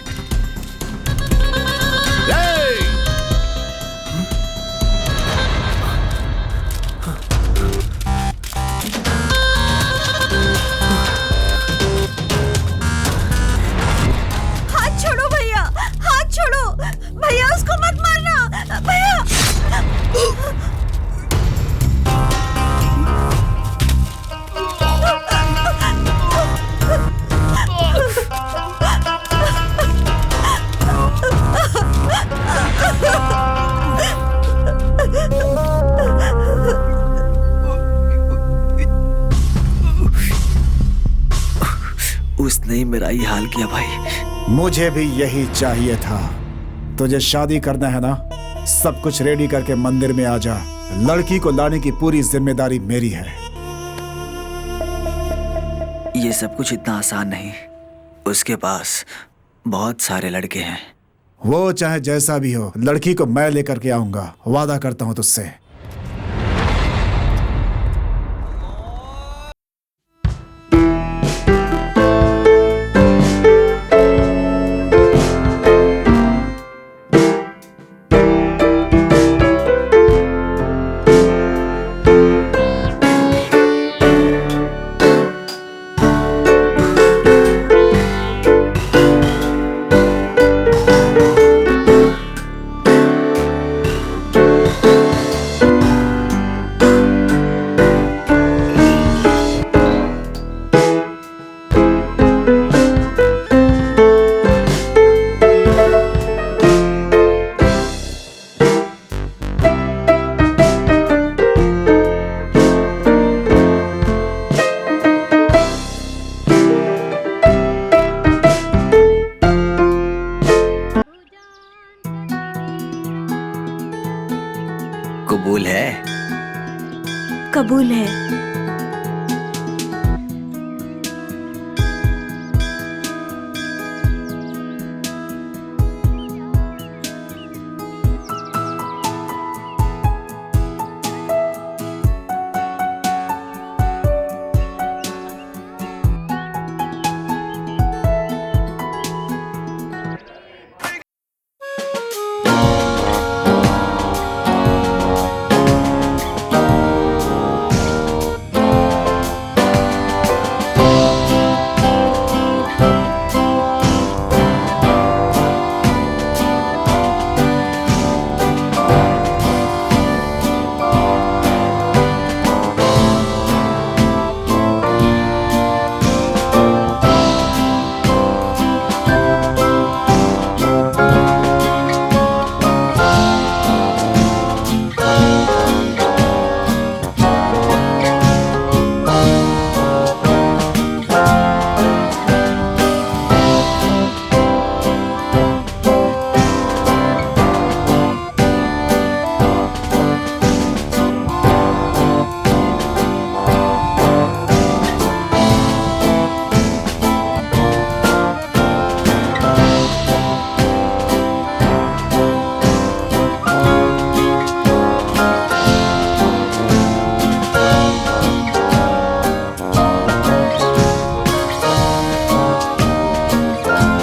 भैया उसको मत मारना भैया। उसने ही मेरा ये हाल किया भाई। मुझे भी यही चाहिए था। तुझे शादी करना है ना, सब कुछ रेडी करके मंदिर में आ जा। लड़की को लाने की पूरी जिम्मेदारी मेरी है। ये सब कुछ इतना आसान नहीं, उसके पास बहुत सारे लड़के हैं। वो चाहे जैसा भी हो, लड़की को मैं लेकर के आऊंगा, वादा करता हूं तुझसे। कबूल है? कबूल है।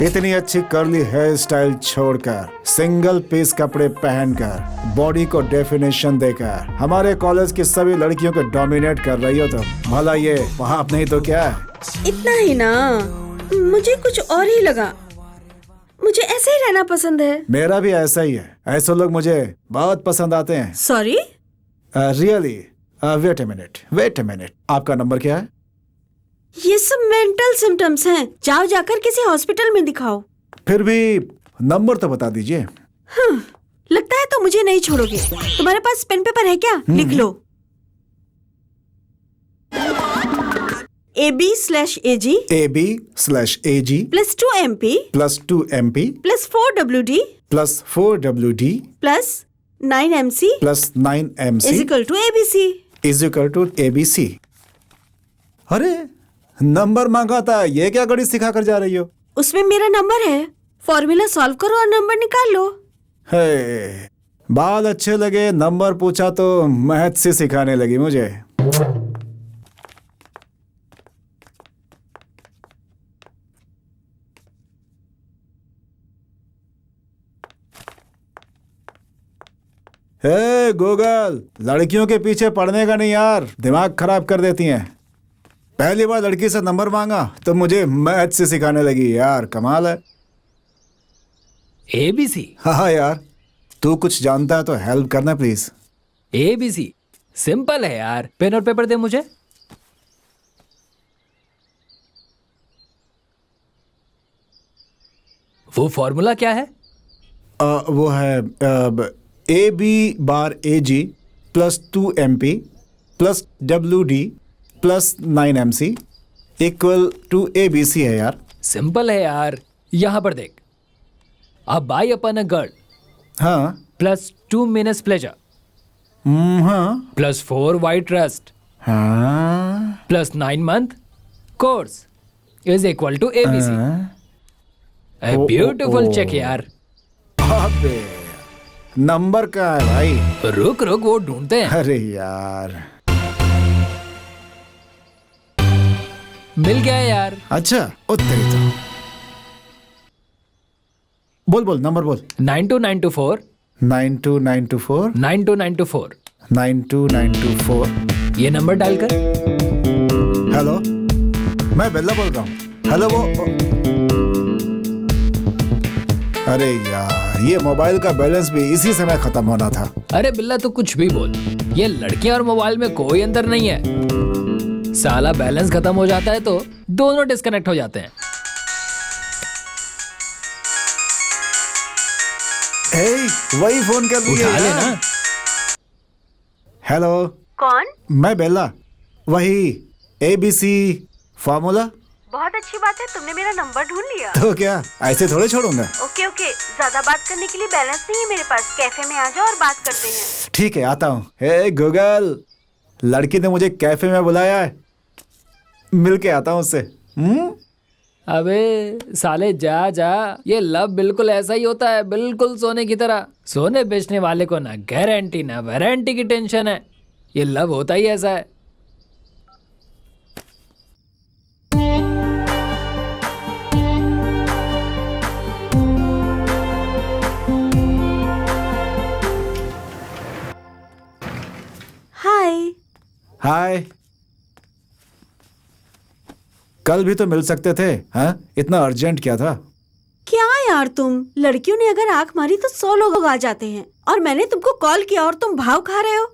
इतनी अच्छी कर्ली हेयर स्टाइल छोड़कर, सिंगल पीस कपड़े पहनकर, बॉडी को डेफिनेशन देकर हमारे कॉलेज की सभी लड़कियों को डोमिनेट कर रही हो तुम। भला ये वहाँ नहीं तो क्या है? इतना ही ना, मुझे कुछ और ही लगा। मुझे ऐसे ही रहना पसंद है। मेरा भी ऐसा ही है। ऐसे लोग मुझे बहुत पसंद आते हैं। Sorry? Really? Wait a minute. आपका नंबर क्या है? ये सब मेंटल सिम्टम्स हैं। जाओ जाकर किसी हॉस्पिटल में दिखाओ। फिर भी नंबर तो बता दीजिए। लगता है तो मुझे नहीं छोड़ोगे। तुम्हारे पास पेन पेपर है क्या? लिख लो। AB/AG AB/AG plus 2MP plus 2MP plus 4WD plus 4WD plus 9MC plus 9MC is equal to ABC। Is equal to ABC। अरे नंबर मांगा था, ये क्या गणित सिखा कर जा रही हो? उसमें मेरा नंबर है, फॉर्मूला सॉल्व करो और नंबर निकाल लो। हे, बाल अच्छे लगे, नंबर पूछा तो मैथ से सिखाने लगी मुझे। हे गूगल, लड़कियों के पीछे पड़ने का नहीं यार, दिमाग खराब कर देती हैं। पहली बार लड़की से नंबर मांगा तो मुझे मैथ से सिखाने लगी यार, कमाल है। ABC? हाँ यार, तू कुछ जानता है तो हेल्प करना प्लीज। ABC सिंपल है यार, पेन और पेपर दे मुझे। वो फॉर्मूला क्या है? वो है AB/AG plus 2MP plus WD plus 9MC equal to ABC है यार। सिंपल है यार, यहाँ पर देख। A buy upon a girl हाँ plus 2 minutes pleasure हाँ plus 4 white trust हाँ plus 9 month course is equal to ABC. A beautiful check यार। अबे नंबर का है भाई। रुक रुक वो ढूंढते हैं। अरे यार, मिल गया यार। अच्छा उत्तरी तो बोल बोल नंबर बोल। 92924 92924 92924 92924। ये नंबर डालकर। हेलो, मैं बेल्ला बोल रहा हूँ। हेलो वो अरे यार, ये मोबाइल का बैलेंस भी इसी समय खत्म होना था। अरे बिल्ला तू कुछ भी बोल, ये लड़कियां और मोबाइल में कोई अंतर नहीं है। साला बैलेंस खत्म हो जाता है तो दोनों डिस्कनेक्ट हो जाते हैं। वही फोन कर रही है उठा लेना। हेलो, कौन? मैं बेल्ला, वही ABC फॉर्मूला। बहुत अच्छी बात है, तुमने मेरा नंबर ढूंढ लिया। तो क्या ऐसे थोड़े छोड़ूंगा। ओके ओके, ज्यादा बात करने के लिए बैलेंस नहीं है मेरे पास। कैफे में आ जाओ और बात करते हैं। ठीक है, आता हूँ। हे गूगल, लड़की ने मुझे कैफे में बुलाया है, मिल के आता हूँ उससे। अबे साले जा जा, ये लव बिल्कुल ऐसा ही होता है, बिल्कुल सोने की तरह। सोने बेचने वाले को ना गारंटी ना वारंटी की टेंशन है। ये लव होता ही ऐसा है। हाय। हाय, कल भी तो मिल सकते थे। हाँ, इतना अर्जेंट क्या था? क्या यार तुम, लड़कियों ने अगर आंख मारी तो 100 लोग आ जाते हैं, और मैंने तुमको कॉल किया और तुम भाव खा रहे हो।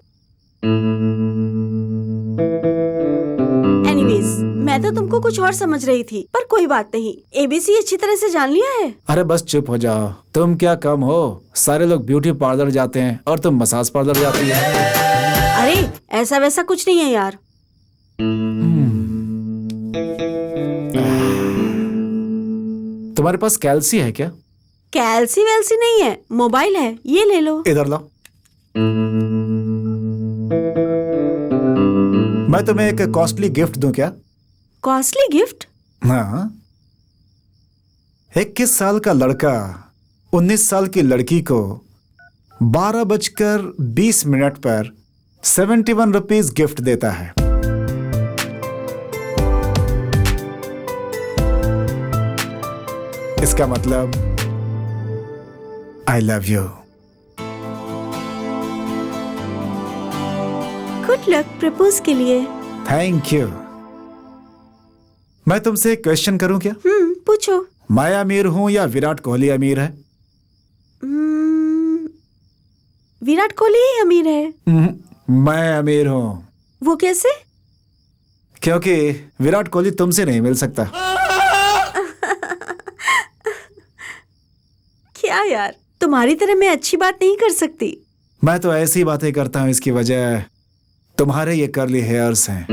एनीवेज, मैं तो तुमको कुछ और समझ रही थी, पर कोई बात नहीं। ABC अच्छी तरह से जान लिया है। अरे बस चुप हो जाओ, तुम क्या कम हो? सारे लोग ब्यूटी पार्लर जाते हैं और तुम मसाज पार्लर जाती है। अरे ऐसा वैसा कुछ नहीं है यार। तुम्हारे पास कैल्सी है क्या? कैल्सी वैल्सी नहीं है, मोबाइल है, ये ले लो। इधर लाओ। मैं तुम्हें एक कॉस्टली गिफ्ट दूं क्या? Costly gift? हाँ, 21 साल का लड़का 19 साल की लड़की को 12:20 पर 71 रुपीज गिफ्ट देता है। इसका मतलब आई love you. Good luck propose के लिए। Thank you. मैं तुमसे एक क्वेश्चन करूं क्या? पूछो। मैं अमीर हूं या विराट कोहली अमीर है? विराट कोहली ही अमीर है। मैं अमीर हूं। वो कैसे? क्योंकि विराट कोहली तुमसे नहीं मिल सकता। क्या यार, तुम्हारी तरह मैं अच्छी बात नहीं कर सकती। मैं तो ऐसी बातें करता हूं, इसकी वजह तुम्हारे ये कर्ली हेयर्स हैं।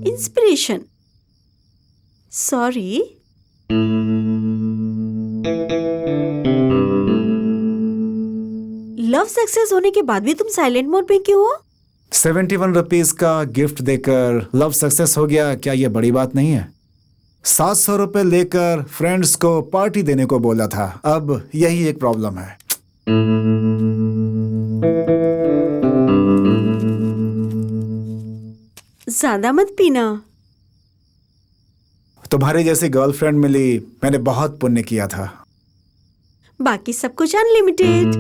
इंस्पिरेशन। सॉरी। लव सक्सेस होने के बाद भी तुम साइलेंट मोड पे क्यों हो? 71 रुपीज का गिफ्ट देकर लव सक्सेस हो गया, क्या ये बड़ी बात नहीं है? 700 रुपए लेकर फ्रेंड्स को पार्टी देने को बोला था, अब यही एक प्रॉब्लम है। ज्यादा मत पीना। तुम्हारी जैसी गर्लफ्रेंड मिली, मैंने बहुत पुण्य किया था। बाकी सब कुछ अनलिमिटेड।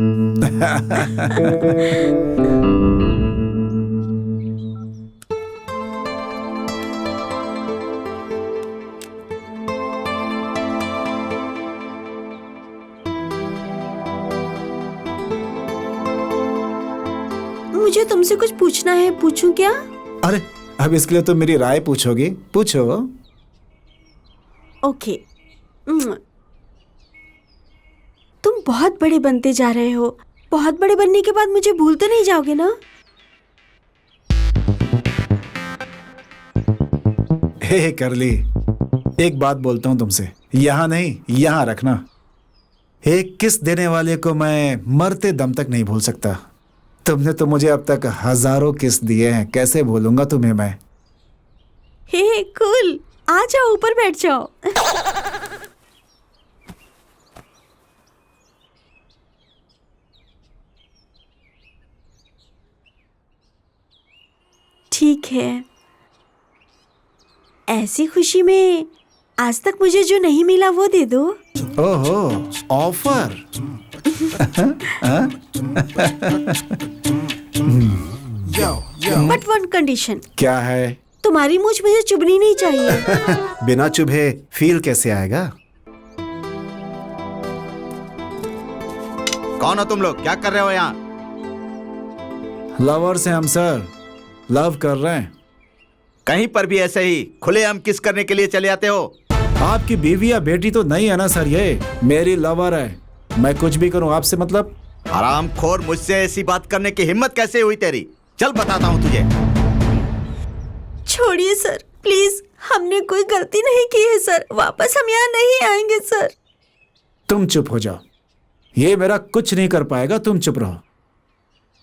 मुझे तुमसे कुछ पूछना है, पूछूं क्या? अरे अब इसके लिए तुम मेरी राय पूछोगी? पूछो। ओके। तुम बहुत बड़े बनते जा रहे हो। बहुत बड़े बनने के बाद मुझे भूल तो नहीं जाओगे ना? हे करली, एक बात बोलता हूं तुमसे, यहां नहीं यहां रखना। एक किस देने वाले को मैं मरते दम तक नहीं भूल सकता। तुमने तो मुझे अब तक हजारों किस दिए हैं, कैसे भूलूंगा तुम्हें मैं? हे कूल, आ जाओ, ऊपर बैठ जाओ। ठीक है। ऐसी खुशी में आज तक मुझे जो नहीं मिला वो दे दो। ओहो, ऑफर। But one condition. क्या है? तुम्हारी मूंछ मुझे चुभनी नहीं चाहिए। बिना चुभे फील कैसे आएगा? कौन हो तुम लोग? क्या कर रहे हो यहाँ? लवर्स हैं हम सर, लव कर रहे हैं। कहीं पर भी ऐसे ही खुलेआम किस करने के लिए चले आते हो? आपकी बीवी या बेटी तो नहीं है ना सर, ये मेरी लवर है। मैं कुछ भी करूं आपसे मतलब? हरामखोर, मुझसे ऐसी बात करने की हिम्मत कैसे हुई तेरी? चल बताता हूँ तुझे। छोड़िए सर, प्लीज, हमने कोई गलती नहीं की है सर। वापस हम यहाँ नहीं आएंगे सर। तुम चुप हो जाओ, ये मेरा कुछ नहीं कर पाएगा, तुम चुप रहो।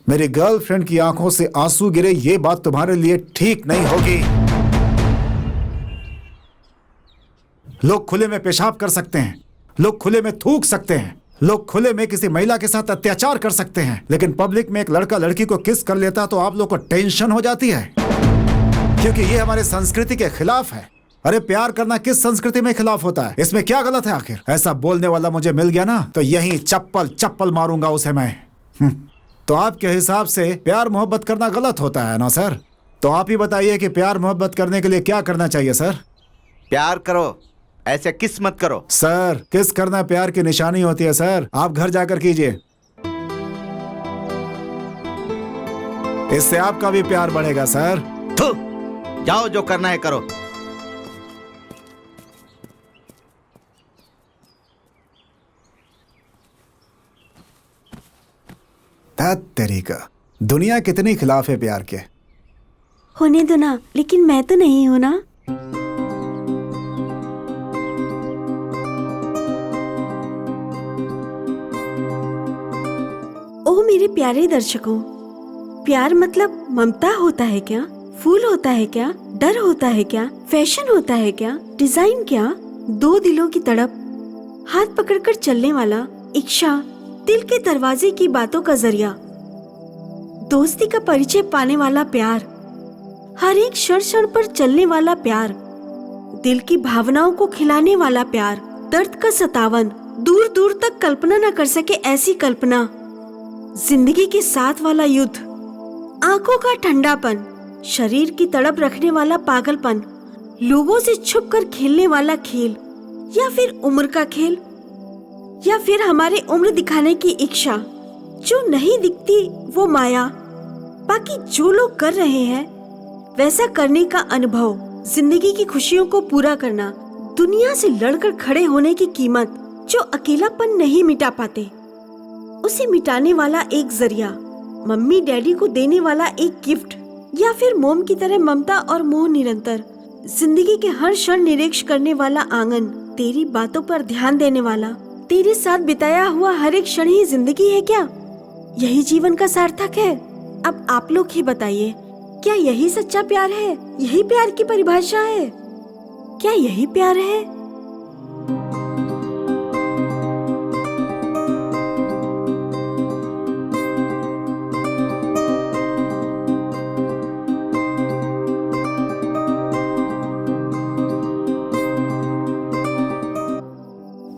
मेरी गर्लफ्रेंड की आंखों से आंसू गिरे, ये बात तुम्हारे लिए ठीक नहीं होगी। लोग खुले में पेशाब कर सकते हैं, लोग खुले में थूक सकते हैं, लोग खुले में किसी महिला के साथ अत्याचार कर सकते हैं, लेकिन पब्लिक में एक लड़का लड़की को किस कर लेता तो आप लोग को टेंशन हो जाती है, क्योंकि ये हमारे संस्कृति के खिलाफ है। अरे प्यार करना किस संस्कृति में खिलाफ होता है? इसमें क्या गलत है आखिर? ऐसा बोलने वाला मुझे मिल गया ना तो यही चप्पल चप्पल मारूंगा उसे मैं। तो आपके हिसाब से प्यार मोहब्बत करना गलत होता है ना सर? तो आप ही बताइए कि प्यार मोहब्बत करने के लिए क्या करना चाहिए सर? प्यार करो, ऐसे किस मत करो। सर, किस करना प्यार की निशानी होती है सर, आप घर जाकर कीजिए, इससे आपका भी प्यार बढ़ेगा सर। जाओ, जो करना है करो। तरीका, दुनिया कितनी खिलाफ है प्यार के। होने दो ना, लेकिन मैं तो नहीं हूं ना। ओ मेरे प्यारे दर्शकों, प्यार मतलब ममता होता है क्या? फूल होता है क्या? डर होता है क्या? फैशन होता है क्या? डिजाइन क्या? दो दिलों की तड़प, हाथ पकड़कर चलने वाला इच्छा, दिल के दरवाजे की बातों का जरिया, दोस्ती का परिचय पाने वाला प्यार, हर एक क्षण क्षण पर चलने वाला प्यार, दिल की भावनाओं को खिलाने वाला प्यार, दर्द का सतावन, दूर दूर तक कल्पना न कर सके ऐसी कल्पना, जिंदगी के साथ वाला युद्ध, आंखों का ठंडापन, शरीर की तड़प रखने वाला पागलपन, लोगों से छुपकर खेलने वाला खेल, या फिर उम्र का खेल, या फिर हमारे उम्र दिखाने की इच्छा, जो नहीं दिखती वो माया, बाकी जो लोग कर रहे हैं वैसा करने का अनुभव, जिंदगी की खुशियों को पूरा करना, दुनिया से लड़कर खड़े होने की कीमत जो अकेलापन नहीं मिटा पाते, उसे मिटाने वाला एक जरिया, मम्मी डैडी को देने वाला एक गिफ्ट, या फिर मोम की तरह ममता और मोह निरंतर, जिंदगी के हर क्षण निरीक्षण करने वाला आंगन, तेरी बातों पर ध्यान देने वाला, तेरे साथ बिताया हुआ हर एक क्षण ही जिंदगी है क्या? यही जीवन का सार्थक है? अब आप लोग ही बताइए, क्या यही सच्चा प्यार है? यही प्यार की परिभाषा है? क्या यही प्यार है?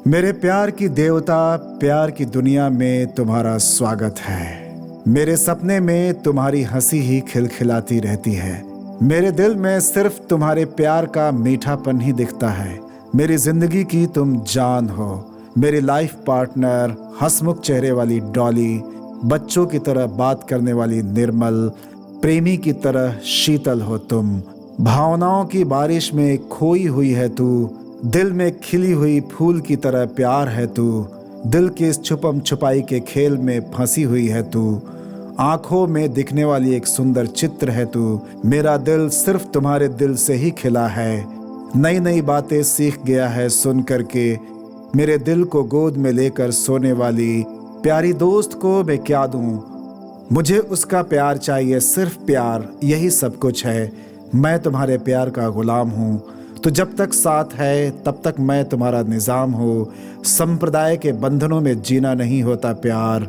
मेरे प्यार की देवता, प्यार की दुनिया में तुम्हारा स्वागत है। मेरे सपने में तुम्हारी हंसी ही खिलखिलाती रहती है। मेरे दिल में सिर्फ तुम्हारे प्यार का मीठापन ही दिखता है। मेरी जिंदगी की तुम जान हो, मेरी लाइफ पार्टनर, हंसमुख चेहरे वाली डॉली, बच्चों की तरह बात करने वाली निर्मल, प्रेमी की तरह शीतल हो तुम। भावनाओं की बारिश में खोई हुई है तू, दिल में खिली हुई फूल की तरह प्यार है तू। दिल की इस छुपम छुपाई के खेल में फंसी हुई है तू। आंखों में दिखने वाली एक सुंदर चित्र है तू। मेरा दिल सिर्फ तुम्हारे दिल से ही खिला है। नई नई बातें सीख गया है सुन करके। मेरे दिल को गोद में लेकर सोने वाली प्यारी दोस्त को मैं क्या दूं? मुझे उसका प्यार चाहिए, सिर्फ प्यार, यही सब कुछ है। मैं तुम्हारे प्यार का गुलाम हूँ। तो जब तक साथ है तब तक मैं तुम्हारा निजाम हूँ। संप्रदाय के बंधनों में जीना नहीं होता प्यार।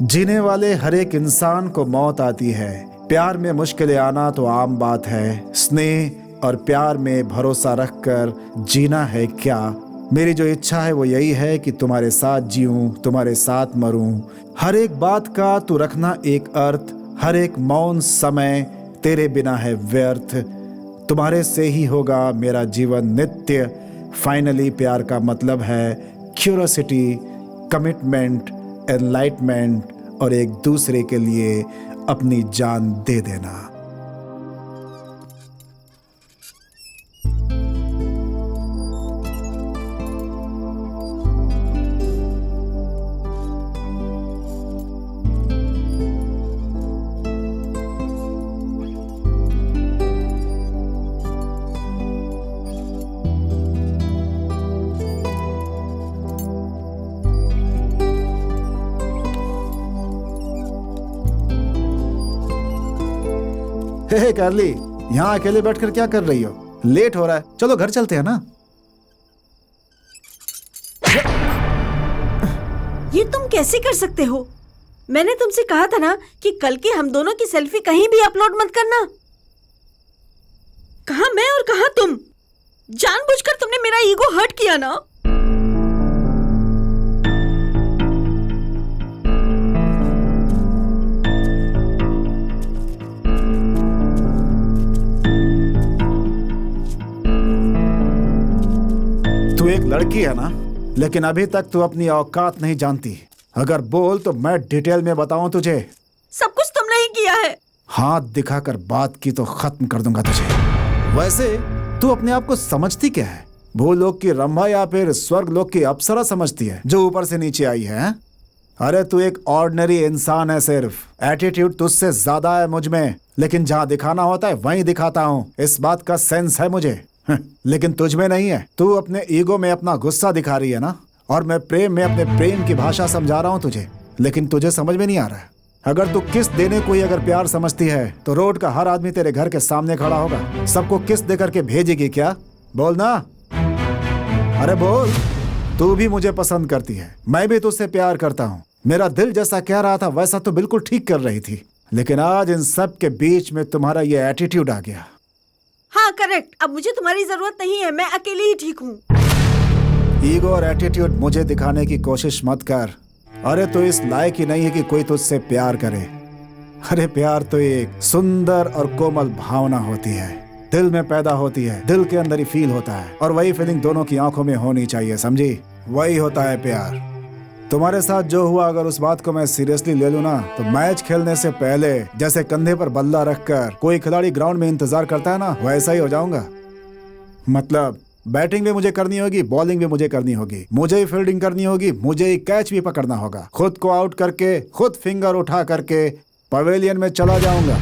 जीने वाले हर एक इंसान को मौत आती है। प्यार में मुश्किलें आना तो आम बात है। स्नेह और प्यार में भरोसा रखकर जीना है क्या। मेरी जो इच्छा है वो यही है कि तुम्हारे साथ जीऊं, तुम्हारे साथ मरूं। हर एक बात का तू रखना एक अर्थ। हर एक मौन समय तेरे बिना है व्यर्थ। तुम्हारे से ही होगा मेरा जीवन नित्य। फाइनली प्यार का मतलब है क्यूरियोसिटी, कमिटमेंट, एनलाइटमेंट और एक दूसरे के लिए अपनी जान दे देना। हे कार्ली, यहाँ अकेले बैठकर क्या कर रही हो? लेट हो रहा है, चलो घर चलते हैं ना। ये तुम कैसे कर सकते हो? मैंने तुमसे कहा था ना कि कल की हम दोनों की सेल्फी कहीं भी अपलोड मत करना। कहाँ मैं और कहाँ तुम? जानबूझकर तुमने मेरा ईगो हर्ट किया ना। तू एक लड़की है ना, लेकिन अभी तक तू अपनी औकात नहीं जानती। अगर बोल तो मैं डिटेल में बताऊं तुझे। सब कुछ तुमने ही किया है। हाथ दिखाकर बात की तो खत्म कर दूंगा तुझे। वैसे तू अपने आप को समझती क्या है? भूलोक की रंभा या फिर स्वर्ग लोक की अप्सरा समझती है जो ऊपर से नीचे आई है? अरे तू एक ऑर्डिनरी इंसान है। सिर्फ एटीट्यूड तुझसे ज्यादा है मुझ में, लेकिन जहाँ दिखाना होता है वहीं दिखाता हूँ। इस बात का सेंस है मुझे। लेकिन तुझ में नहीं है। तू अपने ईगो में अपना गुस्सा दिखा रही है ना, और मैं प्रेम में अपने प्रेम की भाषा समझा रहा हूँ तुझे, लेकिन तुझे समझ में नहीं आ रहा है। अगर तू किस देने को ही अगर प्यार समझती है तो रोड का हर आदमी तेरे घर के सामने खड़ा होगा, सबको किस दे करके भेजेगी क्या? बोल ना, अरे बोल। तू भी मुझे पसंद करती है, मैं भी तुझसे प्यार करता हूँ। मेरा दिल जैसा कह रहा था वैसा तो बिल्कुल ठीक कर रही थी, लेकिन आज इन सब के बीच में तुम्हारा ये एटीट्यूड आ गया। हाँ करेक्ट, अब मुझे तुम्हारी जरूरत नहीं है, मैं अकेली ही ठीक हूँ। ईगो और एटीट्यूड मुझे दिखाने की कोशिश मत कर। अरे तो इस लायक ही नहीं है कि कोई तुझसे प्यार करे। अरे प्यार तो एक सुंदर और कोमल भावना होती है, दिल में पैदा होती है, दिल के अंदर ही फील होता है, और वही फीलिंग दोनों की आंखों में होनी चाहिए, समझी? वही होता है प्यार। तुम्हारे साथ जो हुआ अगर उस बात को मैं सीरियसली ले लूं ना तो मैच खेलने से पहले जैसे कंधे पर बल्ला रखकर कोई खिलाड़ी ग्राउंड में इंतजार करता है ना वैसा ही हो जाऊंगा। मतलब बैटिंग भी मुझे करनी होगी, बॉलिंग भी मुझे करनी होगी, मुझे ही फील्डिंग करनी होगी, मुझे ही कैच भी पकड़ना होगा। खुद को आउट करके खुद फिंगर उठा करके पवेलियन में चला जाऊंगा।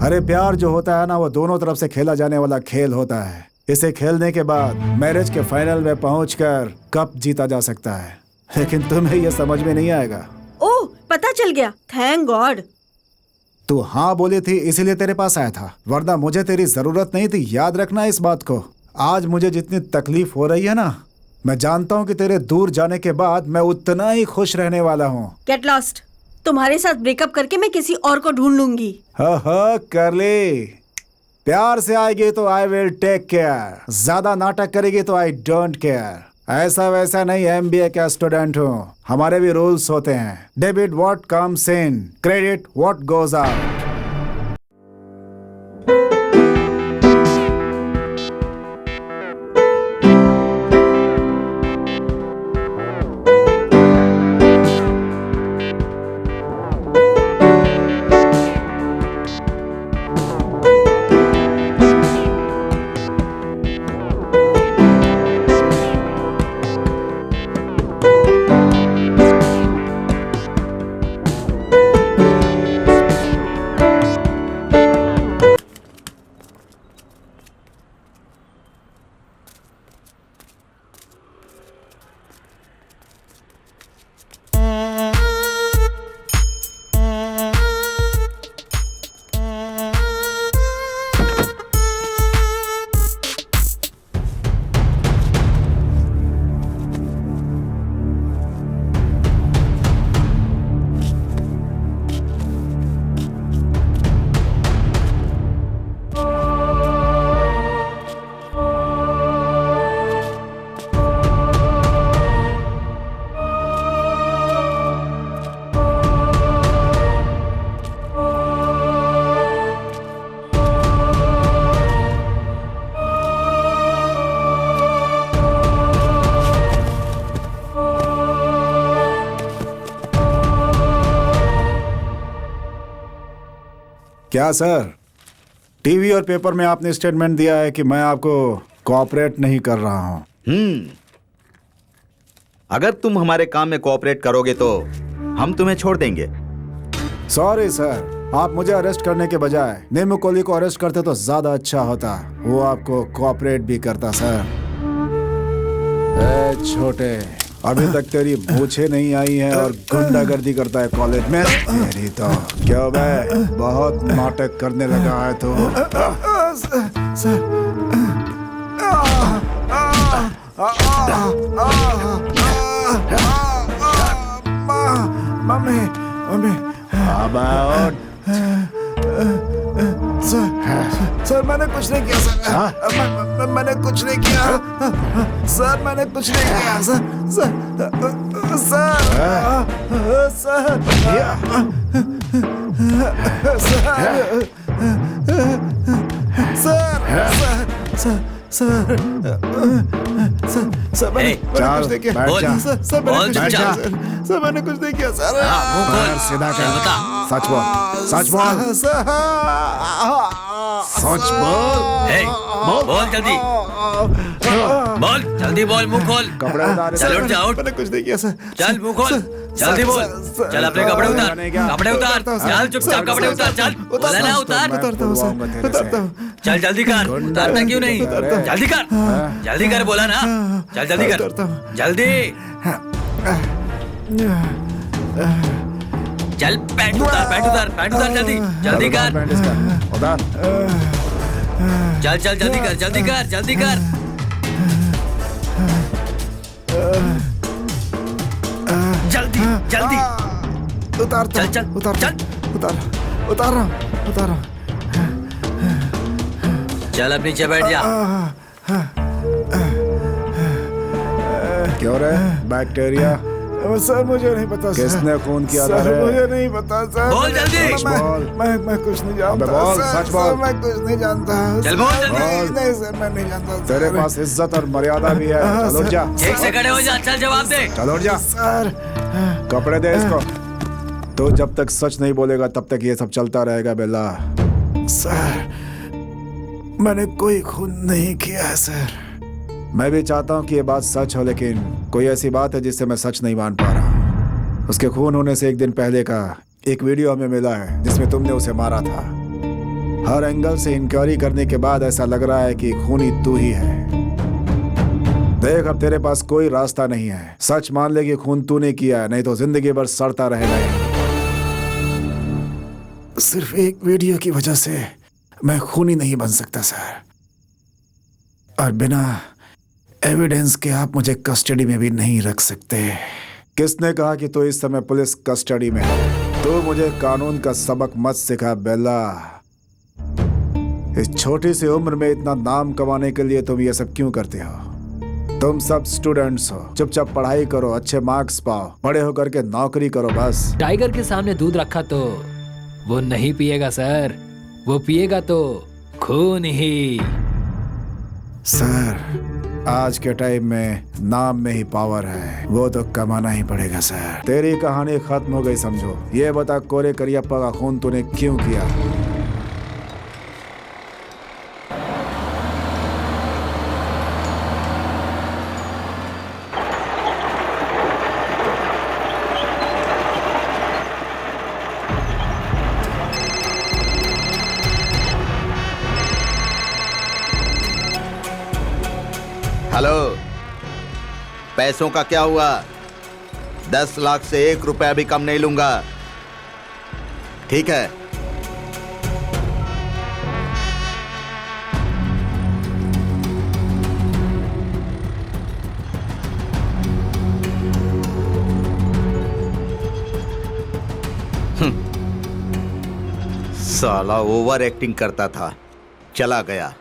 अरे प्यार जो होता है ना वो दोनों तरफ से खेला जाने वाला खेल होता है। इसे खेलने के बाद मैरिज के फाइनल में पहुंचकर कप जीता जा सकता है, लेकिन तुम्हें यह समझ में नहीं आएगा। ओह, पता चल गया, थैंक गॉड। तू हाँ बोली थी इसीलिए तेरे पास आया था, वरना मुझे तेरी जरूरत नहीं थी। याद रखना इस बात को। आज मुझे जितनी तकलीफ हो रही है ना, मैं जानता हूँ कि तेरे दूर जाने के बाद मैं उतना ही खुश रहने वाला हूँ। Get lost. तुम्हारे साथ ब्रेकअप करके मैं किसी और को ढूंढ लूंगी। हाँ कर ले। प्यार से आएगी तो आई विल टेक केयर, ज्यादा नाटक करेगी तो आई डोंट केयर। ऐसा वैसा नहीं, MBA का स्टूडेंट हूँ, हमारे भी रूल्स होते हैं। Debit what comes in, credit what goes out. क्या सर, टीवी और पेपर में आपने स्टेटमेंट दिया है कि मैं आपको कोऑपरेट नहीं कर रहा हूं। अगर तुम हमारे काम में कोऑपरेट करोगे तो हम तुम्हें छोड़ देंगे। सॉरी सर, आप मुझे अरेस्ट करने के बजाय नीमू कोहली को अरेस्ट करते तो ज्यादा अच्छा होता। वो आपको कोऑपरेट भी करता सर। ए छोटे, अभी तक तेरी मूछें नहीं आई हैं और गुंडागर्दी करता है कॉलेज में। मेरी तो क्यों बे, बहुत नाटक करने लगा है तो। सर मम्मी मम्मी सर मैंने कुछ नहीं किया सर। मैंने कुछ नहीं किया सर। मैंने कुछ नहीं किया सर। सर मैंने कुछ नहीं किया सर। मैंने कुछ नहीं किया सर। सीधा कर, सच बोल, सच बोल, सच बोल। बोल जल्दी, बोल जल्दी, बोल, मुंह खोल। कपड़े उतार। चल उठ जा, उठ। मैंने कुछ नहीं किया सर। चल मुंह खोल, जल्दी बोल। चल अपने कपड़े उतार, कपड़े उतार। चल चुपचाप कपड़े उतार, चल। बोला ना उतार। उतारता हूँ सर, उतारता हूँ। चल जल्दी कर, उतारता क्यों नहीं? जल्दी कर, जल्दी कर, बोला ना। चल जल्दी कर, जल्दी। चल पैंट उतार, पैंट उतार, पैंट उतार, जल्दी जल्दी कर। चल चल जल्दी कर, जल्दी कर, जल्दी कर। जल्दी जल्दी उतार। चल चल उतार चल, उतार रहा हूँ। चल अब नीचे बैठ जा। क्यों रे बैक्टीरिया, सर मुझे नहीं पता सर। किसने खून किया था? मुझे नहीं पता सर। बोल जल्दी। मैं कुछ नहीं जानता। बोल सच बोल। मैं कुछ नहीं जानता। चल बोल जल्दी। नहीं सर मैं नहीं जानता। तेरे पास इज्जत और मर्यादा भी है। चल उठ जा। ठीक से खड़े हो जा, चल जवाब दे। चल उठ जा सर। कपड़े दे इसको। तो जब तक सच नहीं बोलेगा तब तक ये सब चलता रहेगा बेला। सर मैंने कोई खून नहीं किया है सर। मैं भी चाहता हूँ कि ये बात सच हो, लेकिन कोई ऐसी बात है जिससे मैं सच नहीं मान पा रहा। उसके खून होने से एक दिन पहले का एक वीडियो हमें मिला है जिसमें तुमने उसे मारा था। हर एंगल से इंक्वायरी करने के बाद ऐसा लग रहा है कि खूनी तू ही है। देख अब तेरे पास कोई रास्ता नहीं है। सच मान ले कि खून तूने किया है, नहीं तो जिंदगी भर सड़ता रहेगा। सिर्फ एक वीडियो की वजह से मैं खूनी नहीं बन सकता सर, और बिना एविडेंस के आप मुझे कस्टडी में भी नहीं रख सकते। किसने कहा कि तू इस समय पुलिस कस्टडी में है? तू मुझे कानून का सबक मत सिखा बेला। इस छोटी सी उम्र में इतना नाम कमाने के लिए तुम ये सब क्यों करते हो? तुम सब स्टूडेंट्स हो, चुपचाप पढ़ाई करो, अच्छे मार्क्स पाओ, बड़े होकर के नौकरी करो बस। टाइगर के सामने दूध रखा तो वो नहीं पिएगा सर, वो पिएगा तो खून ही। सर आज के टाइम में नाम में ही पावर है, वो तो कमाना ही पड़ेगा सर। तेरी कहानी खत्म हो गई समझो। ये बता कोरे करियप्पा का खून तूने क्यों किया? हेलो, पैसों का क्या हुआ? 10 लाख से 1 रुपया भी कम नहीं लूंगा, ठीक है? साला ओवर एक्टिंग करता था, चला गया।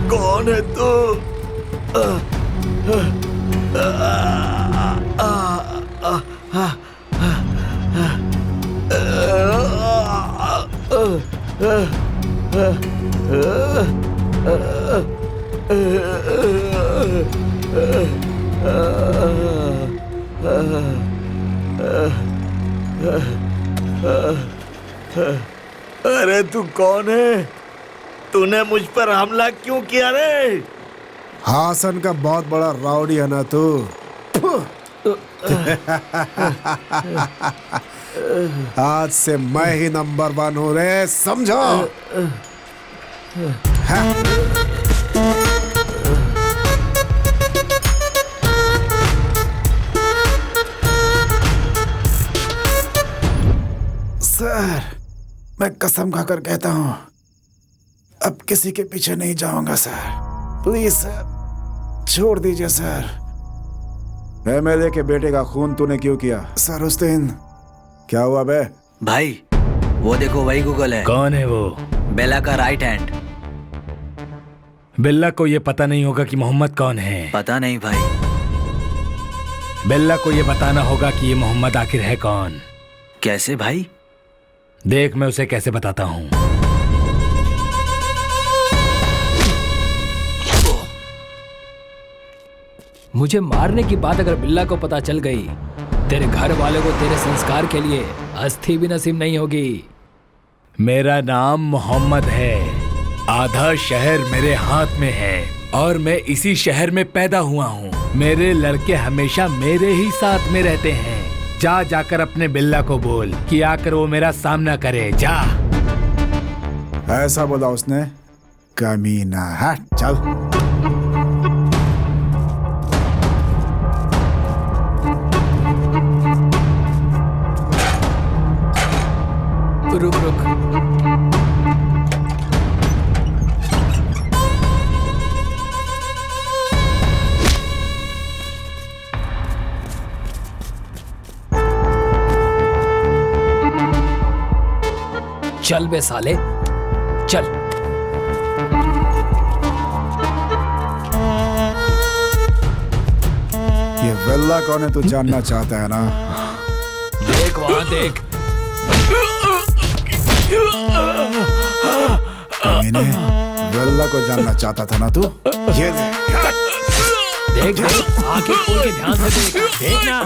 कौन है तू? अरे तू कौन है? तूने मुझ पर हमला क्यों किया रे? हासन का बहुत बड़ा राउडी है ना तू। आज से मैं ही नंबर 1 हूँ रे, समझो? सर मैं कसम खाकर कहता हूँ अब किसी के पीछे नहीं जाऊंगा सर। प्लीज सर छोड़ दीजिए सर, एमएलए के बेटे का खून तूने क्यों किया? सरुस्तीन, क्या हुआ बे? भाई वो देखो वही गूगल है। कौन है वो? बेला का राइट हैंड। बिल्ला को ये पता नहीं होगा कि मोहम्मद कौन है। पता नहीं भाई। बिल्ला को ये बताना होगा कि ये मोहम्मद आखिर है कौन। कैसे भाई? देख मैं उसे कैसे बताता हूँ। मुझे मारने की बात अगर बिल्ला को पता चल गई, तेरे घर वाले को तेरे संस्कार के लिए अस्थि भी नसीब नहीं होगी। मेरा नाम मोहम्मद है। आधा शहर मेरे हाथ में है और मैं इसी शहर में पैदा हुआ हूँ। मेरे लड़के हमेशा मेरे ही साथ में रहते हैं। जाकर अपने बिल्ला को बोल कि आकर वो मेरा सामना करे। जा। ऐसा बोला उसने? कमीना है। चल। रुक रुक। चल बे साले, चल। ये वेल्ला कौन है तू जानना चाहता है ना? देख वहां देख। कमीने, वेल्ला को जानना चाहता था ना तू? ये देख देख, आंखें खोल के ध्यान से देख। देखना,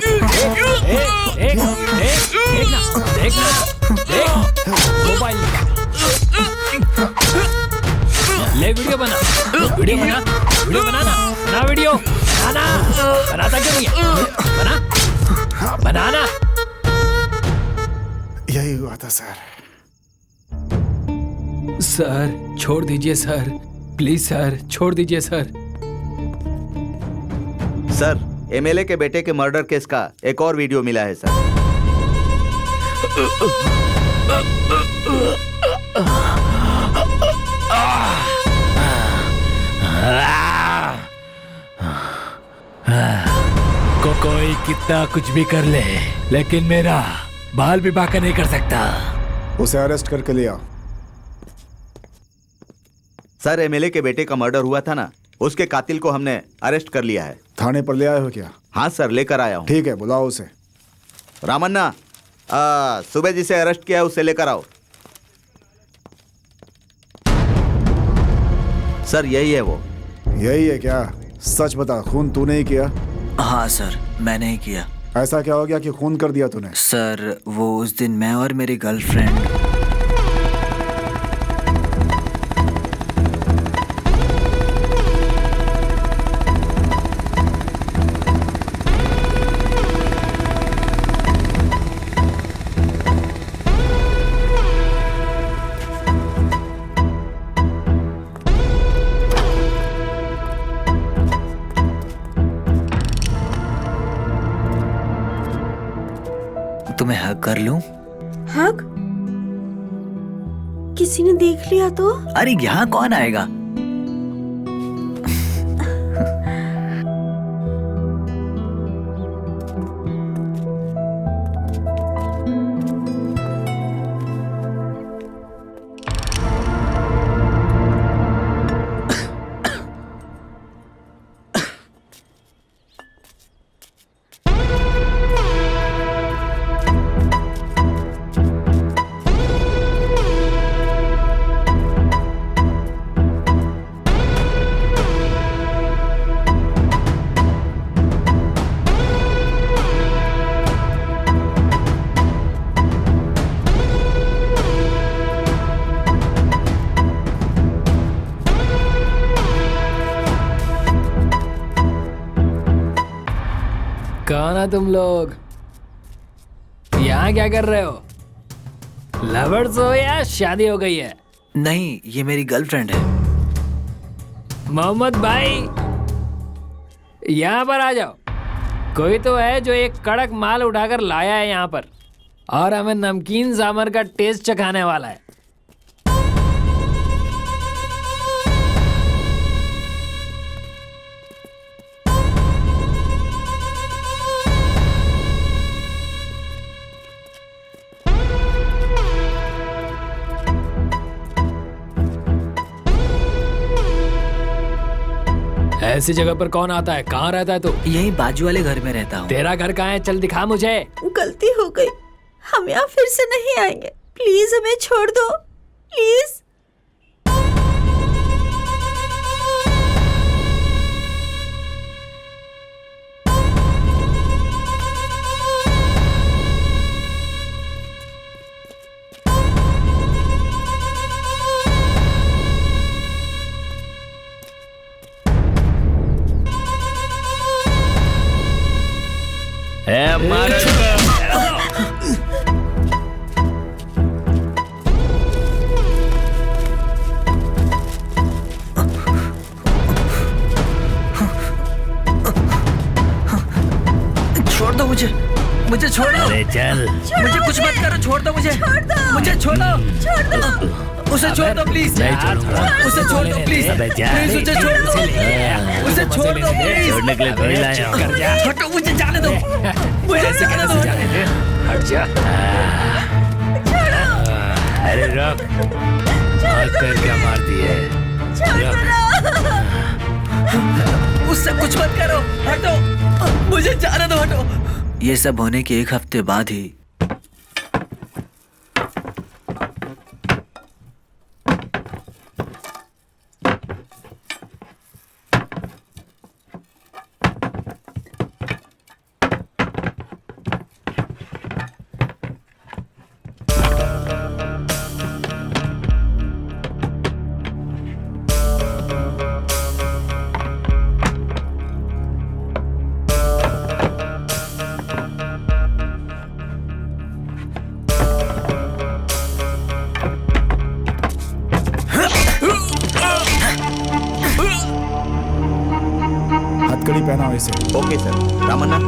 देखना, देख मोबाइल ले। वीडियो बना, वीडियो बना, वीडियो बनाना, बना वीडियो, बनाता क्यों नहीं है? बनाना। यही हुआ था सर। सर छोड़ दीजिए सर, प्लीज सर छोड़ दीजिए सर। सर, एमएलए के बेटे के मर्डर केस का एक और वीडियो मिला है सर। कोई कितना कुछ भी कर ले, लेकिन मेरा बाल भी बाका नहीं कर सकता। उसे अरेस्ट करके लिया। सर, एमएलए के बेटे का मर्डर हुआ था ना, उसके कातिल को हमने अरेस्ट कर लिया है। थाने पर ले आए हो क्या? हाँ सर, लेकर आया हूँ। ठीक है, बुलाओ उसे। रामन्ना, सुबह जिसे अरेस्ट किया है उसे लेकर आओ। सर, यही है वो। यही है क्या? सच बता, खून तूने ही किया? हाँ सर, मैंने ही किया। ऐसा क्या हो गया कि खून कर दिया तूने? सर, वो उस दिन मैं और मेरी गर्लफ्रेंड तुम्हें हक कर लूं? हक? किसी ने देख लिया तो? अरे यहाँ कौन आएगा? कौन है तुम लोग? यहाँ क्या कर रहे हो? लवर्स हो या शादी हो गई है? नहीं, ये मेरी गर्लफ्रेंड है। मोहम्मद भाई, यहाँ पर आ जाओ। कोई तो है जो एक कड़क माल उठाकर लाया है यहाँ पर और हमें नमकीन सांभर का टेस्ट चखाने वाला है। ऐसी जगह पर कौन आता है? कहाँ रहता है तू? यही बाजू वाले घर में रहता हूँ। तेरा घर कहाँ है? चल दिखा मुझे। गलती हो गई, हम यहाँ फिर से नहीं आएंगे। प्लीज हमें छोड़ दो, प्लीज। छोड़ दो मुझे, मुझे छोड़ो। अरे चल, मुझे कुछ मत करो, छोड़ दो मुझे, मुझे छोड़ो, उसे छोड़ दो प्लीज, उसे छोड़ दो प्लीज, प्लीज उसे छोड़ दो, उसे छोड़ दो प्लीज। छोड़ने के लिए थोड़ी लाया हूं। हटो, मुझे जाने दो, मुझे जाने दो। हट जा। अरे रुक, हाथ पैर क्या मारती है? उससे कुछ मत करो, हटो, मुझे जाने दो, हटो। ये सब होने के 1 हफ्ते बाद ही हथकड़ी पहनाओ इसे। Okay sir. रामन्ना